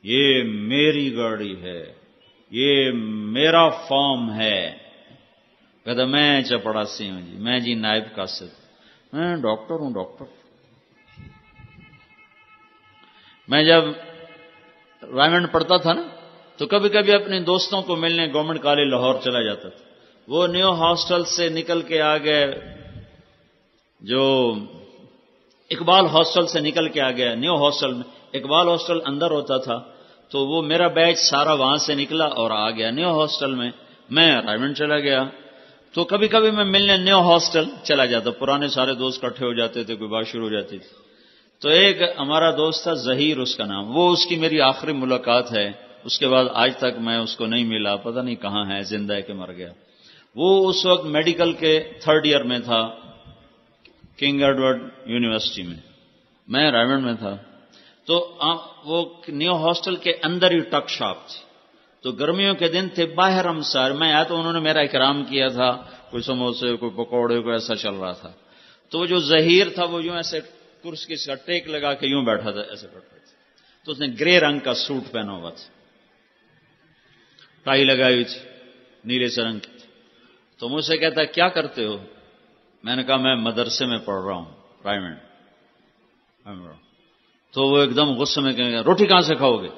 یہ میری گاڑی ہے، یہ میرا فارم ہے۔ کہتا میں چپڑاسی ہوں جی، میں جی نائب قاصد، میں ڈاکٹر ہوں، ڈاکٹر۔ میں جب رائمنڈ پڑھتا تھا نا تو کبھی کبھی اپنے دوستوں کو ملنے گورنمنٹ کالج لاہور چلا جاتا تھا۔ وہ نیو ہاسٹل سے نکل کے آ گئے، جو اقبال ہاسٹل سے نکل کے آ گیا نیو ہاسٹل میں، اقبال ہاسٹل اندر ہوتا تھا، تو وہ میرا بیچ سارا وہاں سے نکلا اور آ گیا نیو ہاسٹل میں رائمنڈ چلا گیا۔ تو کبھی کبھی میں ملنے نیو ہاسٹل چلا جاتا، پرانے سارے دوست اکٹھے ہو جاتے تھے، کوئی بات شروع ہو جاتی تھی۔ تو ایک ہمارا دوست تھا ظہیر اس کا نام، وہ اس کی میری آخری ملاقات ہے، اس کے بعد آج تک میں اس کو نہیں ملا، پتہ نہیں کہاں ہے، زندہ ہے کہ مر گیا۔ وہ اس وقت میڈیکل کے 3rd ایئر میں تھا کنگ ایڈورڈ یونیورسٹی میں رائمنڈ میں تھا۔ تو وہ نیو ہاسٹل کے اندر ہی ٹک شاپ تھی، تو گرمیوں کے دن تھے، باہر ہم سار میں آیا تو انہوں نے میرا اکرام کیا تھا، کوئی سموسے کوئی پکوڑے کو ایسا چل رہا تھا۔ تو وہ جو ظہیر تھا وہ یوں ایسے کرسی کا ٹیک لگا کے یوں بیٹھا تھا، ایسے بیٹھا تھا۔ تو اس نے گرے رنگ کا سوٹ پہنا ہوا تھا، ٹائی لگائی ہوئی تھی نیلے سے رنگ کی۔ تو مجھ سے کہتا ہے کیا کرتے ہو؟ میں نے کہا میں مدرسے میں پڑھ رہا ہوں رائمنڈ۔ تو وہ ایک دم غصے میں کہنے گا روٹی کہاں سے کھاؤ گے،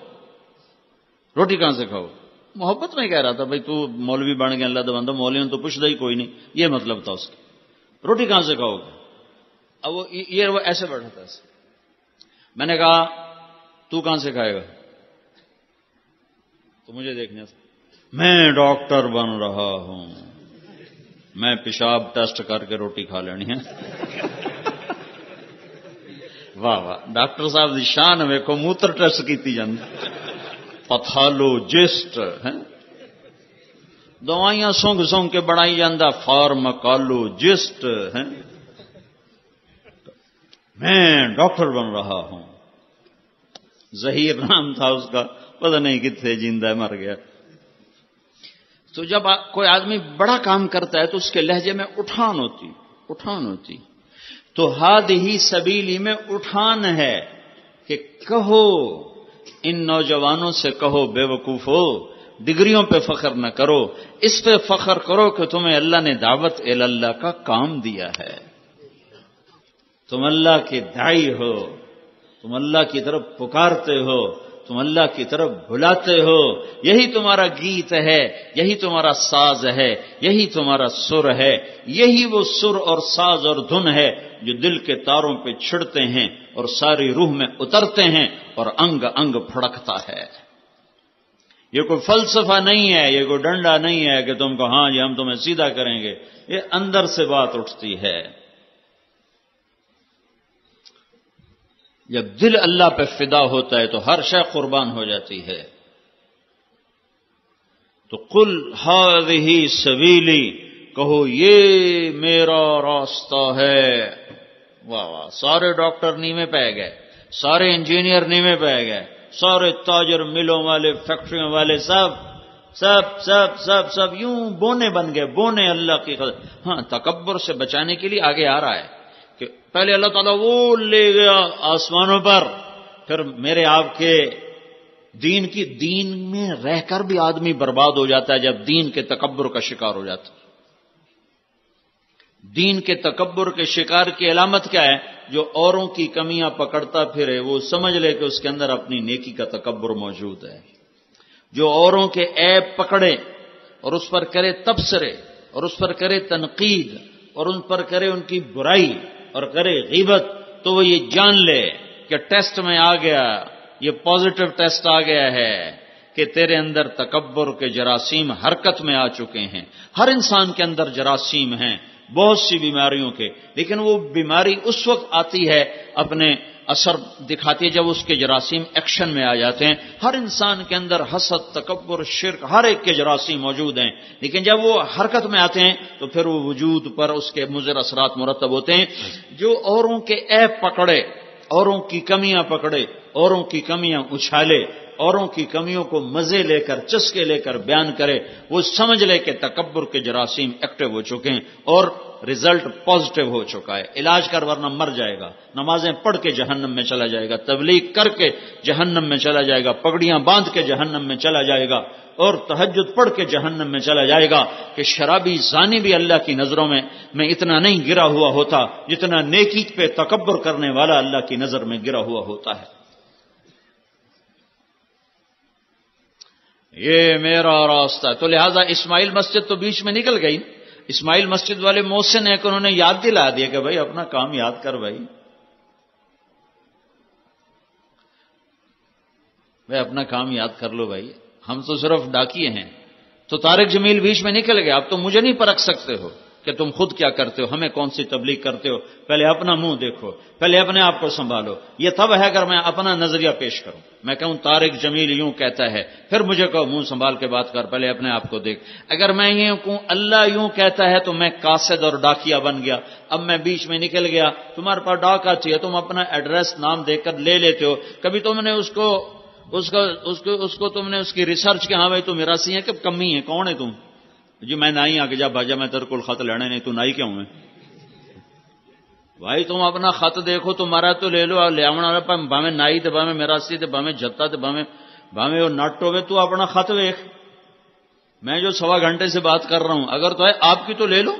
روٹی کہاں سے کھاؤ؟ محبت میں کہہ رہا تھا بھائی تو مولوی بن گیا، اللہ بندہ مولوی تو پوچھتا ہی کوئی نہیں، یہ مطلب تھا اس کا، روٹی کہاں سے کھاؤ گے؟ اب وہ ایسے بیٹھا تھا ایسے۔ میں نے کہا تو کہاں سے کھائے گا؟ تو مجھے دیکھنے سے میں ڈاکٹر بن رہا ہوں، میں پیشاب ٹیسٹ کر کے روٹی کھا لینی ہے. واہ واہ ڈاکٹر صاحب دی شان ویکھو موتر ٹیسٹ کیتی جاندی پیتھالوجسٹ ہے دوائیاں سونگ سونگ کے بنائی جاندہ فارماکالوجسٹ ہے میں ڈاکٹر بن رہا ہوں. ظہیر نام تھا اس کا پتہ نہیں کتنے جیندہ مر گیا. تو جب کوئی آدمی بڑا کام کرتا ہے تو اس کے لہجے میں اٹھان ہوتی تو ہادہی سبیلی میں اٹھان ہے کہ کہو ان نوجوانوں سے کہو بے وقوفو ڈگریوں پہ فخر نہ کرو اس پہ فخر کرو کہ تمہیں اللہ نے دعوت اللہ کا کام دیا ہے. تم اللہ کے داعی ہو تم اللہ کی طرف پکارتے ہو تم اللہ کی طرف بلاتے ہو. یہی تمہارا گیت ہے یہی تمہارا ساز ہے یہی تمہارا سر ہے. یہی وہ سر اور ساز اور دھن ہے جو دل کے تاروں پہ چھڑتے ہیں اور ساری روح میں اترتے ہیں اور انگ انگ پھڑکتا ہے. یہ کوئی فلسفہ نہیں ہے یہ کوئی ڈنڈا نہیں ہے کہ تم کو ہاں جی ہم تمہیں سیدھا کریں گے. یہ اندر سے بات اٹھتی ہے. جب دل اللہ پہ فدا ہوتا ہے تو ہر شے قربان ہو جاتی ہے. تو قل ہذہ سبیلی کہو یہ میرا راستہ ہے. واہ واہ سارے ڈاکٹر نیمے پہ گئے سارے انجینئر نیمے پہ گئے سارے تاجر ملوں والے فیکٹریوں والے سب سب سب سب سب یوں بونے بن گئے بونے اللہ کی قدر. ہاں تکبر سے بچانے کے لیے آگے آ رہا ہے کہ پہلے اللہ تعالیٰ وہ لے گیا آسمانوں پر پھر میرے آپ کے دین میں رہ کر بھی آدمی برباد ہو جاتا ہے جب دین کے تکبر کا شکار ہو جاتا ہے. دین کے تکبر کے شکار کی علامت کیا ہے؟ جو اوروں کی کمیاں پکڑتا پھرے وہ سمجھ لے کہ اس کے اندر اپنی نیکی کا تکبر موجود ہے. جو اوروں کے عیب پکڑے اور اس پر کرے تبصرے اور اس پر کرے تنقید اور ان پر کرے ان کی برائی اور کرے غیبت تو وہ یہ جان لے کہ ٹیسٹ میں آ گیا یہ پازیٹو ٹیسٹ آ گیا ہے کہ تیرے اندر تکبر کے جراثیم حرکت میں آ چکے ہیں. ہر انسان کے اندر جراثیم ہیں بہت سی بیماریوں کے لیکن وہ بیماری اس وقت آتی ہے اپنے اثر دکھاتی ہے جب اس کے جراثیم ایکشن میں آ جاتے ہیں. ہر انسان کے اندر حسد تکبر شرک ہر ایک کے جراثیم موجود ہیں لیکن جب وہ حرکت میں آتے ہیں تو پھر وہ وجود پر اس کے مضر اثرات مرتب ہوتے ہیں. جو اوروں کے عیب پکڑے اوروں کی کمیاں پکڑے اوروں کی کمیاں اچھالے اوروں کی کمیوں کو مزے لے کر چسکے لے کر بیان کرے وہ سمجھ لے کہ تکبر کے جراثیم ایکٹیو ہو چکے ہیں اور رزلٹ پازیٹو ہو چکا ہے. علاج کر ورنہ مر جائے گا. نمازیں پڑھ کے جہنم میں چلا جائے گا تبلیغ کر کے جہنم میں چلا جائے گا پگڑیاں باندھ کے جہنم میں چلا جائے گا اور تہجد پڑھ کے جہنم میں چلا جائے گا کہ شرابی زانی بھی اللہ کی نظروں میں اتنا نہیں گرا ہوا ہوتا جتنا نیکی پہ تکبر کرنے والا اللہ کی نظر میں گرا ہوا ہوتا ہے. یہ میرا راستہ ہے. تو لہذا اسماعیل مسجد تو بیچ میں نکل گئی. اسماعیل مسجد والے محسن ہیں کہ انہوں نے یاد دلا دیا کہ بھائی اپنا کام یاد کر بھائی اپنا کام یاد کر لو بھائی ہم تو صرف ڈاکیے ہیں. تو طارق جمیل بیچ میں نکل گئے. اب تو مجھے نہیں پرکھ سکتے ہو کہ تم خود کیا کرتے ہو ہمیں کون سی تبلیغ کرتے ہو. پہلے اپنا منہ دیکھو پہلے اپنے آپ کو سنبھالو. یہ تب ہے اگر میں اپنا نظریہ پیش کروں میں کہوں طارق جمیل یوں کہتا ہے پھر مجھے کہو منہ سنبھال کے بات کر پہلے اپنے آپ کو دیکھ. اگر میں یہ کہوں اللہ یوں کہتا ہے تو میں قاصد اور ڈاکیا بن گیا. اب میں بیچ میں نکل گیا تمہارے پاس ڈاک آتی ہے تم اپنا ایڈریس نام دے کر لے لیتے ہو. کبھی تم نے اس کو تم نے اس کی ریسرچ کہ ہاں بھائی تو میراثی ہے کہ کمی ہے کون ہے تم جی میں نائی آ کے جا بھاجا میں تیرے کو خط لینے نہیں تو نائی کیوں ہے بھائی تم اپنا خط دیکھو تمہارا تو لے لو لے آنا باہیں نائی تے باہیں میراثی تے باہیں جتا تے باہیں وہ نٹ ہوئے تو اپنا خط دیکھ. میں جو 1.25 گھنٹے سے بات کر رہا ہوں اگر تو ہے آپ کی تو لے لو.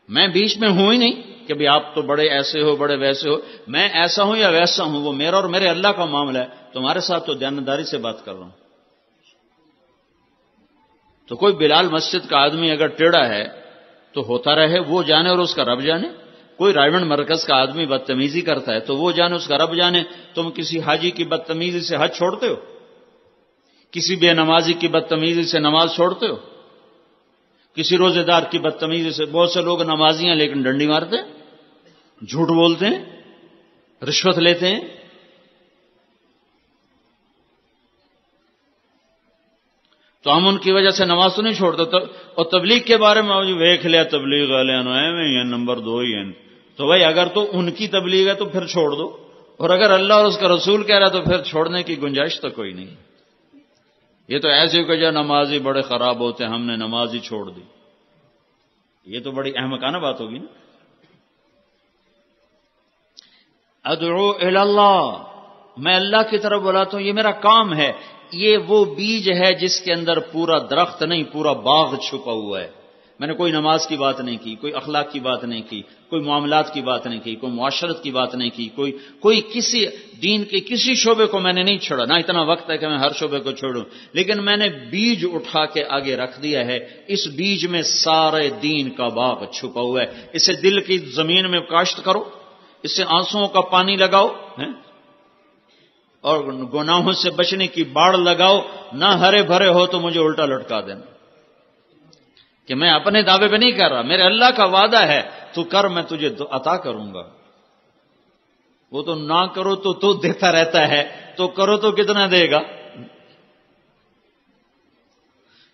میں بیچ میں ہوں ہی نہیں کہ بھی آپ تو بڑے ایسے ہو بڑے ویسے ہو. میں ایسا ہوں یا ویسا ہوں وہ میرا اور میرے اللہ کا معاملہ ہے. تمہارے ساتھ تو دیانتداری سے بات کر رہا ہوں. تو کوئی بلال مسجد کا آدمی اگر ٹیڑھا ہے تو ہوتا رہے وہ جانے اور اس کا رب جانے. کوئی رائمنڈ مرکز کا آدمی بدتمیزی کرتا ہے تو وہ جانے اس کا رب جانے. تم کسی حاجی کی بدتمیزی سے حج چھوڑتے ہو کسی بے نمازی کی بدتمیزی سے نماز چھوڑتے ہو کسی روزے دار کی بدتمیزی سے بہت سے لوگ نمازی ہیں لیکن ڈنڈی مارتے ہیں، جھوٹ بولتے ہیں، رشوت لیتے ہیں. تو ہم ان کی وجہ سے نماز تو نہیں چھوڑتے. اور تبلیغ کے بارے میں ویکھ لیا تبلیغ والے ہیں نمبر 2 ہی ہیں. تو بھائی اگر تو ان کی تبلیغ ہے تو پھر چھوڑ دو، اور اگر اللہ اور اس کا رسول کہہ رہا تو پھر چھوڑنے کی گنجائش تو کوئی نہیں. یہ تو ایسے کہ جو نمازی بڑے خراب ہوتے ہیں ہم نے نماز ہی چھوڑ دی، یہ تو بڑی احمقانہ بات ہوگی نا. ادعو الی اللہ، میں اللہ کی طرف بلاتا ہوں، یہ میرا کام ہے. یہ وہ بیج ہے جس کے اندر پورا درخت نہیں پورا باغ چھپا ہوا ہے. میں نے کوئی نماز کی بات نہیں کی، کوئی اخلاق کی بات نہیں کی، کوئی معاملات کی بات نہیں کی، کوئی معاشرت کی بات نہیں کی، کوئی کسی دین کے کسی شعبے کو میں نے نہیں چھوڑا. نہ اتنا وقت ہے کہ میں ہر شعبے کو چھوڑوں، لیکن میں نے بیج اٹھا کے آگے رکھ دیا ہے. اس بیج میں سارے دین کا باغ چھپا ہوا ہے. اسے دل کی زمین میں کاشت کرو، اس سے آنسوؤں کا پانی لگاؤ اور گناہوں سے بچنے کی باڑ لگاؤ. نہ ہرے بھرے ہو تو مجھے الٹا لٹکا دینا کہ میں اپنے دعوے پہ نہیں کر رہا، میرے اللہ کا وعدہ ہے تو کر، میں تجھے عطا کروں گا. وہ تو نہ کرو تو دیتا رہتا ہے، تو کرو تو کتنا دے گا.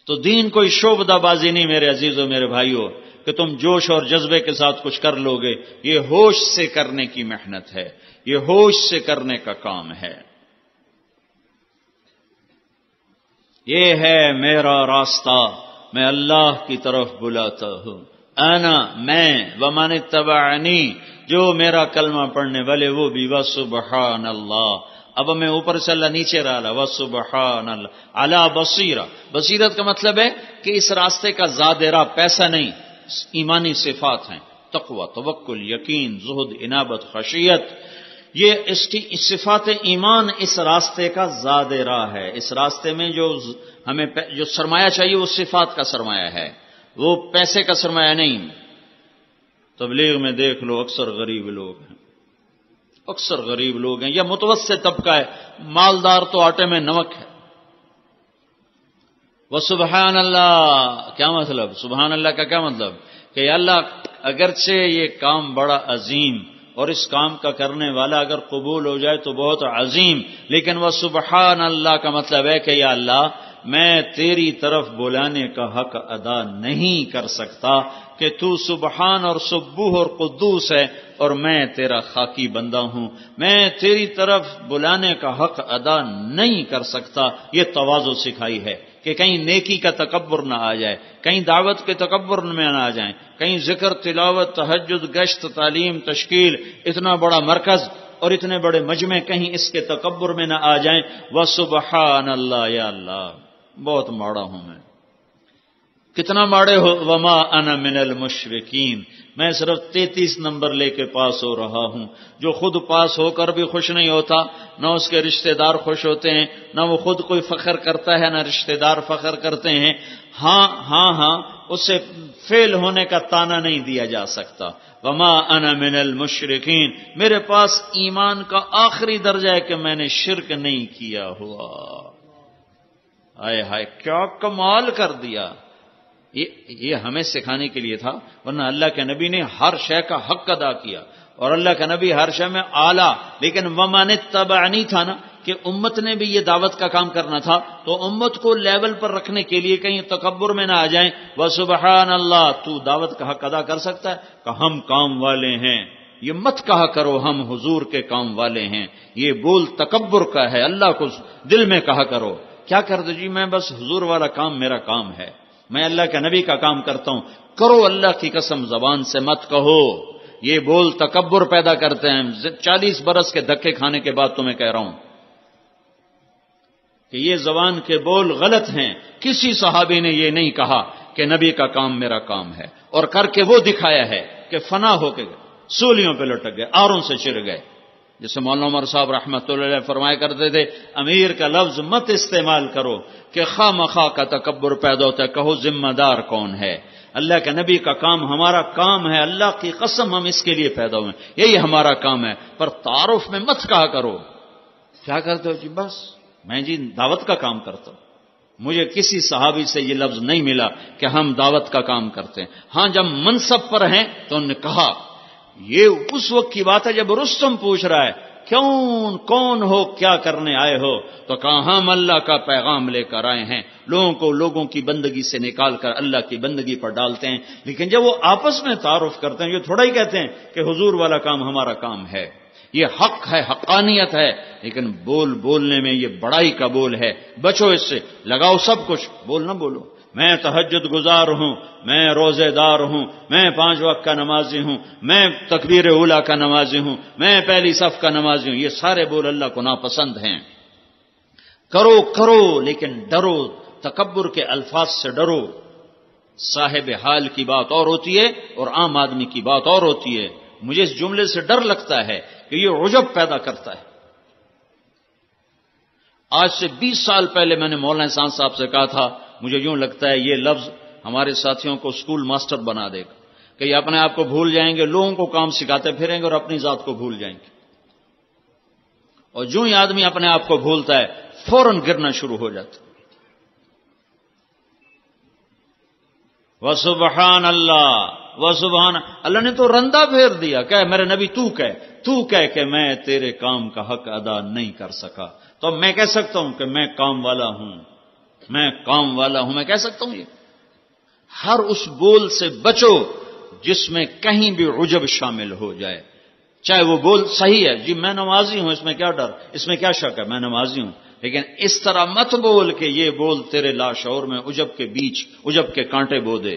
تو دین کوئی شعبدہ بازی نہیں میرے عزیزوں میرے بھائیوں کہ تم جوش اور جذبے کے ساتھ کچھ کر لو گے. یہ ہوش سے کرنے کی محنت ہے، یہ ہوش سے کرنے کا کام ہے. یہ ہے میرا راستہ، میں اللہ کی طرف بلاتا ہوں. انا میں، ومن اتبعنی، جو میرا کلمہ پڑھنے والے وہ بھی. وسبحان اللہ، اب میں اوپر سے اللہ نیچے رہا. وسبحان اللہ علی بصیرہ. بصیرت کا مطلب ہے کہ اس راستے کا زاد راہ پیسہ نہیں، ایمانی صفات ہیں: تقوی، توکل، یقین، زہد، انابت، خشیت. یہ اس کی صفات ایمان اس راستے کا زاد راہ ہے. اس راستے میں ہمیں جو سرمایہ چاہیے وہ صفات کا سرمایہ ہے، وہ پیسے کا سرمایہ نہیں. تبلیغ میں دیکھ لو اکثر غریب لوگ ہیں، اکثر غریب لوگ ہیں، یا متوسط طبقہ ہے، مالدار تو آٹے میں نمک ہے. وسبحان اللہ کیا مطلب؟ سبحان اللہ کا کیا مطلب؟ کہ اللہ اگرچہ یہ کام بڑا عظیم اور اس کام کا کرنے والا اگر قبول ہو جائے تو بہت عظیم، لیکن وہ سبحان اللہ کا مطلب ہے کہ یا اللہ میں تیری طرف بلانے کا حق ادا نہیں کر سکتا کہ تو سبحان اور سبوح اور قدوس ہے اور میں تیرا خاکی بندہ ہوں. میں تیری طرف بلانے کا حق ادا نہیں کر سکتا. یہ تواضع سکھائی ہے کہ کہیں نیکی کا تکبر نہ آ جائے، کہیں دعوت کے تکبر میں نہ آ جائیں، کہیں ذکر، تلاوت، تہجد، گشت، تعلیم، تشکیل، اتنا بڑا مرکز اور اتنے بڑے مجمع کہیں اس کے تکبر میں نہ آ جائیں. وسبحان اللہ، یا اللہ بہت ماڑا ہوں میں. کتنا ماڑے ہو؟ وما انا من المشرکین، میں صرف 33 نمبر لے کے پاس ہو رہا ہوں. جو خود پاس ہو کر بھی خوش نہیں ہوتا، نہ اس کے رشتہ دار خوش ہوتے ہیں، نہ وہ خود کوئی فخر کرتا ہے، نہ رشتہ دار فخر کرتے ہیں. ہاں اسے فیل ہونے کا تانا نہیں دیا جا سکتا. وما انا من المشرکین، میرے پاس ایمان کا آخری درجہ ہے کہ میں نے شرک نہیں کیا ہوا. آئے ہائے کیا کمال کر دیا. یہ ہمیں سکھانے کے لیے تھا، ورنہ اللہ کے نبی نے ہر شے کا حق ادا کیا، اور اللہ کا نبی ہر شے میں اعلیٰ. لیکن ومن اتبعنی تھا نا کہ امت نے بھی یہ دعوت کا کام کرنا تھا، تو امت کو لیول پر رکھنے کے لیے کہیں تکبر میں نہ آ جائیں. وسبحان اللہ، تو دعوت کا حق ادا کر سکتا ہے کہ ہم کام والے ہیں. یہ مت کہا کرو ہم حضور کے کام والے ہیں، یہ بول تکبر کا ہے. اللہ کو دل میں کہا کرو. کیا کر دو جی میں بس حضور والا کام میرا کام ہے، میں اللہ کے نبی کا کام کرتا ہوں. کرو، اللہ کی قسم زبان سے مت کہو. یہ بول تکبر پیدا کرتے ہیں. 40 برس کے دھکے کھانے کے بعد تمہیں کہہ رہا ہوں کہ یہ زبان کے بول غلط ہیں. کسی صحابی نے یہ نہیں کہا کہ نبی کا کام میرا کام ہے، اور کر کے وہ دکھایا ہے کہ فنا ہو کے سولیوں پہ لٹک گئے، آروں سے چر گئے. جیسے مولانا عمر صاحب رحمۃ اللہ علیہ فرمایا کرتے تھے، امیر کا لفظ مت استعمال کرو کہ خواہ مخواہ کا تکبر پیدا ہوتا ہے. کہو ذمہ دار کون ہے؟ اللہ کے نبی کا کام ہمارا کام ہے. اللہ کی قسم ہم اس کے لیے پیدا ہوئے، یہی ہمارا کام ہے. پر تعارف میں مت کہا کرو. کیا کرتے ہو جی؟ بس میں جی دعوت کا کام کرتا ہوں. مجھے کسی صحابی سے یہ لفظ نہیں ملا کہ ہم دعوت کا کام کرتے ہیں. ہاں جب منصب پر ہیں تو انہوں نے کہا. یہ اس وقت کی بات ہے جب رستم پوچھ رہا ہے کیوں کون ہو کیا کرنے آئے ہو, تو کہا ہم اللہ کا پیغام لے کر آئے ہیں, لوگوں کو لوگوں کی بندگی سے نکال کر اللہ کی بندگی پر ڈالتے ہیں. لیکن جب وہ آپس میں تعارف کرتے ہیں یہ تھوڑا ہی کہتے ہیں کہ حضور والا کام ہمارا کام ہے, یہ حق ہے, حقانیت ہے, لیکن بولنے میں یہ بڑائی کا بول ہے. بچو اس سے, لگاؤ سب کچھ, بول نہ بولو میں تہجد گزار ہوں, میں روزے دار ہوں, میں 5 وقت کا نمازی ہوں, میں تکبیر اولیٰ کا نمازی ہوں, میں پہلی صف کا نمازی ہوں. یہ سارے بول اللہ کو ناپسند ہیں. کرو لیکن ڈرو, تکبر کے الفاظ سے ڈرو. صاحب حال کی بات اور ہوتی ہے اور عام آدمی کی بات اور ہوتی ہے. مجھے اس جملے سے ڈر لگتا ہے کہ یہ عجب پیدا کرتا ہے. آج سے 20 سال پہلے میں نے مولانا احسان صاحب سے کہا تھا مجھے یوں لگتا ہے یہ لفظ ہمارے ساتھیوں کو اسکول ماسٹر بنا دے گا کہ یہ اپنے آپ کو بھول جائیں گے, لوگوں کو کام سکھاتے پھریں گے اور اپنی ذات کو بھول جائیں گے. اور جو ہی آدمی اپنے آپ کو بھولتا ہے فوراً گرنا شروع ہو جاتا. وسبحان اللہ وسبحان اللہ نے تو رندہ پھیر دیا. کہ میرے نبی تو کہہ کہ میں تیرے کام کا حق ادا نہیں کر سکا, تو میں کہہ سکتا ہوں کہ میں کام والا ہوں, میں کہہ سکتا ہوں. یہ ہر اس بول سے بچو جس میں کہیں بھی عجب شامل ہو جائے, چاہے وہ بول صحیح ہے, جی میں نمازی ہوں, اس میں کیا ڈر, اس میں کیا شک ہے, میں نمازی ہوں, لیکن اس طرح مت بول کہ یہ بول تیرے لاشعور میں عجب کے کانٹے بو دے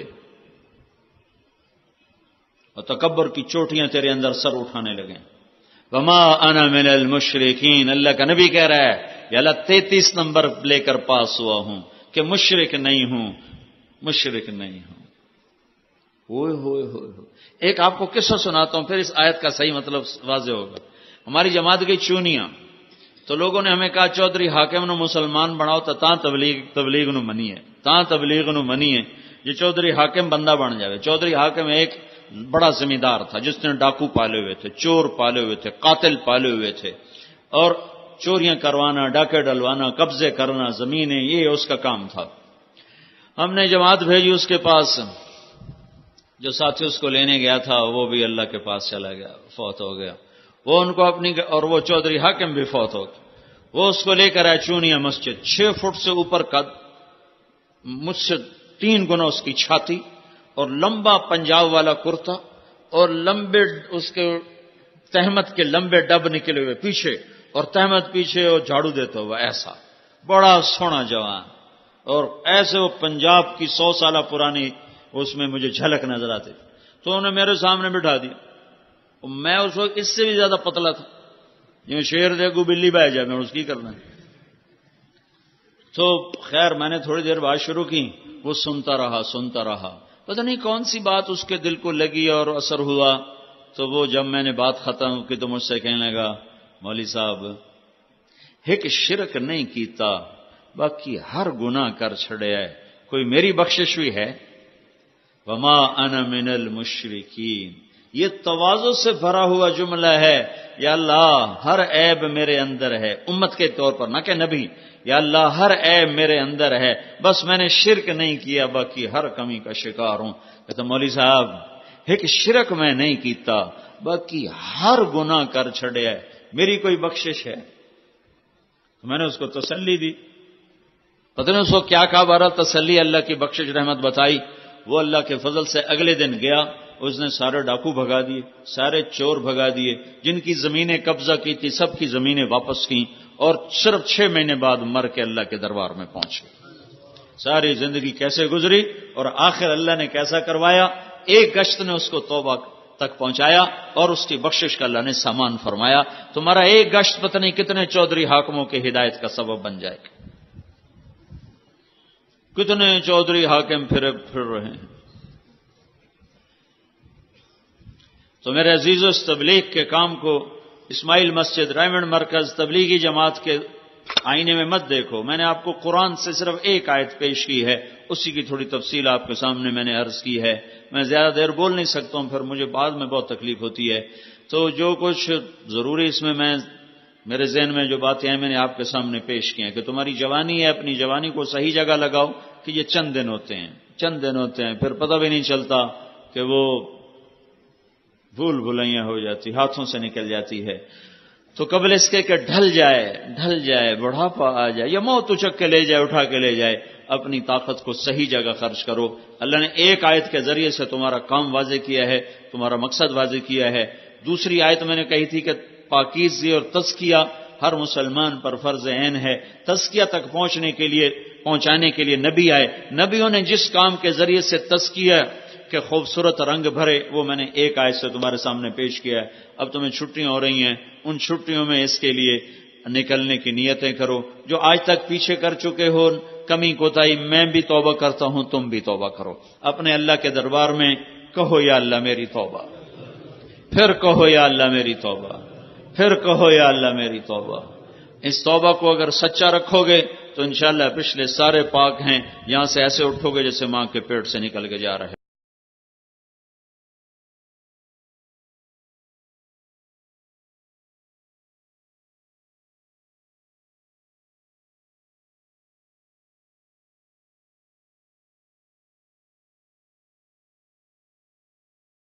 اور تکبر کی چوٹیاں تیرے اندر سر اٹھانے لگیں. وما انا من المشرکین, اللہ کا نبی کہہ رہا ہے یا اللہ 33 نمبر لے کر پاس ہوا ہوں کہ مشرک نہیں ہوں. ہوئے ایک آپ کو قصہ سناتا ہوں پھر اس آیت کا صحیح مطلب واضح ہوگا. ہماری جماعت گئی چونیاں, تو لوگوں نے ہمیں کہا چودھری حاکم نو مسلمان بناؤ تو تبلیغ نو منی ہے یہ چودھری حاکم بندہ بن جائے. چودھری حاکم ایک بڑا زمیندار تھا جس نے ڈاکو پالے ہوئے تھے, چور پالے ہوئے تھے, قاتل پالے ہوئے تھے, اور چوریاں کروانا, ڈاکے ڈلوانا, قبضے کرنا زمینیں, یہ اس کا کام تھا. ہم نے جماعت بھیجی اس کے پاس. جو ساتھی اس کو لینے گیا تھا وہ بھی اللہ کے پاس چلا گیا, فوت ہو گیا. وہ ان کو اور وہ چودھری حاکم بھی فوت ہو گیا. وہ اس کو لے کر آئے چونیا مسجد, 6 فٹ سے اوپر قد, مجھ سے 3 گنا اس کی چھاتی, اور لمبا پنجاب والا کرتا, اور لمبے اس کے تہمت کے لمبے ڈب نکلے ہوئے پیچھے, اور تہمت پیچھے اور جھاڑو دیتا ہوا, ایسا بڑا سونا جوان. اور ایسے وہ پنجاب کی 100 سالہ پرانی اس میں مجھے جھلک نظر آتی. تو انہوں نے میرے سامنے بٹھا دیا. میں اس وقت اس سے بھی زیادہ پتلا تھا, جو شیر دیکھو بلی بہ جائے, میں اس کی کرنا. تو خیر میں نے تھوڑی دیر بات شروع کی, وہ سنتا رہا. پتہ نہیں کون سی بات اس کے دل کو لگی اور اثر ہوا. تو وہ جب میں نے بات ختم کی تو مجھ سے کہنے لگا مولوی صاحب ایک شرک نہیں کیتا, باقی ہر گناہ کر چھڑے ہے, کوئی میری بخشش ہوئی ہے؟ وما انا من المشرکین. یہ تواضع سے بھرا ہوا جملہ ہے. یا اللہ ہر عیب میرے اندر ہے, امت کے طور پر نہ کہ نبی. یا اللہ ہر عیب میرے اندر ہے, بس میں نے شرک نہیں کیا, باقی ہر کمی کا شکار ہوں. کہتا مولوی صاحب ایک شرک میں نہیں کیتا, باقی ہر گناہ کر چھڑے ہے, میری کوئی بخشش ہے؟ تو میں نے اس کو تسلی دی. پتہ نہیں اس کو کیا کہا, بارہ تسلی اللہ کی بخشش رحمت بتائی. وہ اللہ کے فضل سے اگلے دن گیا, اس نے سارے ڈاکو بھگا دیے, سارے چور بھگا دیے, جن کی زمینیں قبضہ کی تھی سب کی زمینیں واپس کی, اور صرف 6 مہینے بعد مر کے اللہ کے دربار میں پہنچے. ساری زندگی کیسے گزری اور آخر اللہ نے کیسا کروایا. ایک گشت نے اس کو توبہ تک پہنچایا اور اس کی بخشش کا اللہ نے سامان فرمایا. تمہارا ایک گشت پتہ نہیں کتنے چودھری حاکموں کی ہدایت کا سبب بن جائے گا. کتنے چودھری حاکم پھر رہے ہیں. تو میرے عزیزو اس تبلیغ کے کام کو اسماعیل مسجد, ڈائمنڈ مرکز, تبلیغی جماعت کے آئینے میں مت دیکھو. میں نے آپ کو قرآن سے صرف ایک آیت پیش کی ہے, اسی کی تھوڑی تفصیل آپ کے سامنے میں نے عرض کی ہے. میں زیادہ دیر بول نہیں سکتا ہوں, پھر مجھے بعد میں بہت تکلیف ہوتی ہے. تو جو کچھ ضروری اس میں میرے ذہن میں جو باتیں ہیں میں نے آپ کے سامنے پیش کی ہیں کہ تمہاری جوانی ہے، اپنی جوانی کو صحیح جگہ لگاؤ کہ یہ چند دن ہوتے ہیں، پھر پتہ بھی نہیں چلتا کہ وہ بھول بھلائیاں ہو جاتی، ہاتھوں سے نکل جاتی ہے۔ تو قبل اس کے کہ ڈھل جائے، بڑھاپا آ جائے یا موت اچک کے لے جائے، اٹھا کے لے جائے، اپنی طاقت کو صحیح جگہ خرچ کرو۔ اللہ نے ایک آیت کے ذریعے سے تمہارا کام واضح کیا ہے، تمہارا مقصد واضح کیا ہے۔ دوسری آیت میں نے کہی تھی کہ پاکیزگی اور تزکیہ ہر مسلمان پر فرض عین ہے۔ تزکیہ تک پہنچانے کے لیے نبی آئے، نبیوں نے جس کام کے ذریعے سے تزکیہ کے خوبصورت رنگ بھرے وہ میں نے ایک آیت سے تمہارے سامنے پیش کیا ہے۔ اب تمہیں چھٹیاں ہو رہی ہیں، ان چھٹیوں میں اس کے لیے نکلنے کی نیتیں کرو۔ جو آج تک پیچھے کر چکے ہو کمی کوتاہی، میں بھی توبہ کرتا ہوں، تم بھی توبہ کرو۔ اپنے اللہ کے دربار میں کہو یا اللہ میری توبہ، پھر کہو یا اللہ میری توبہ، پھر کہو یا اللہ میری توبہ۔ اس توبہ کو اگر سچا رکھو گے تو انشاءاللہ پچھلے سارے پاک ہیں، یہاں سے ایسے اٹھو گے جیسے ماں کے پیٹ سے نکل کے جا رہے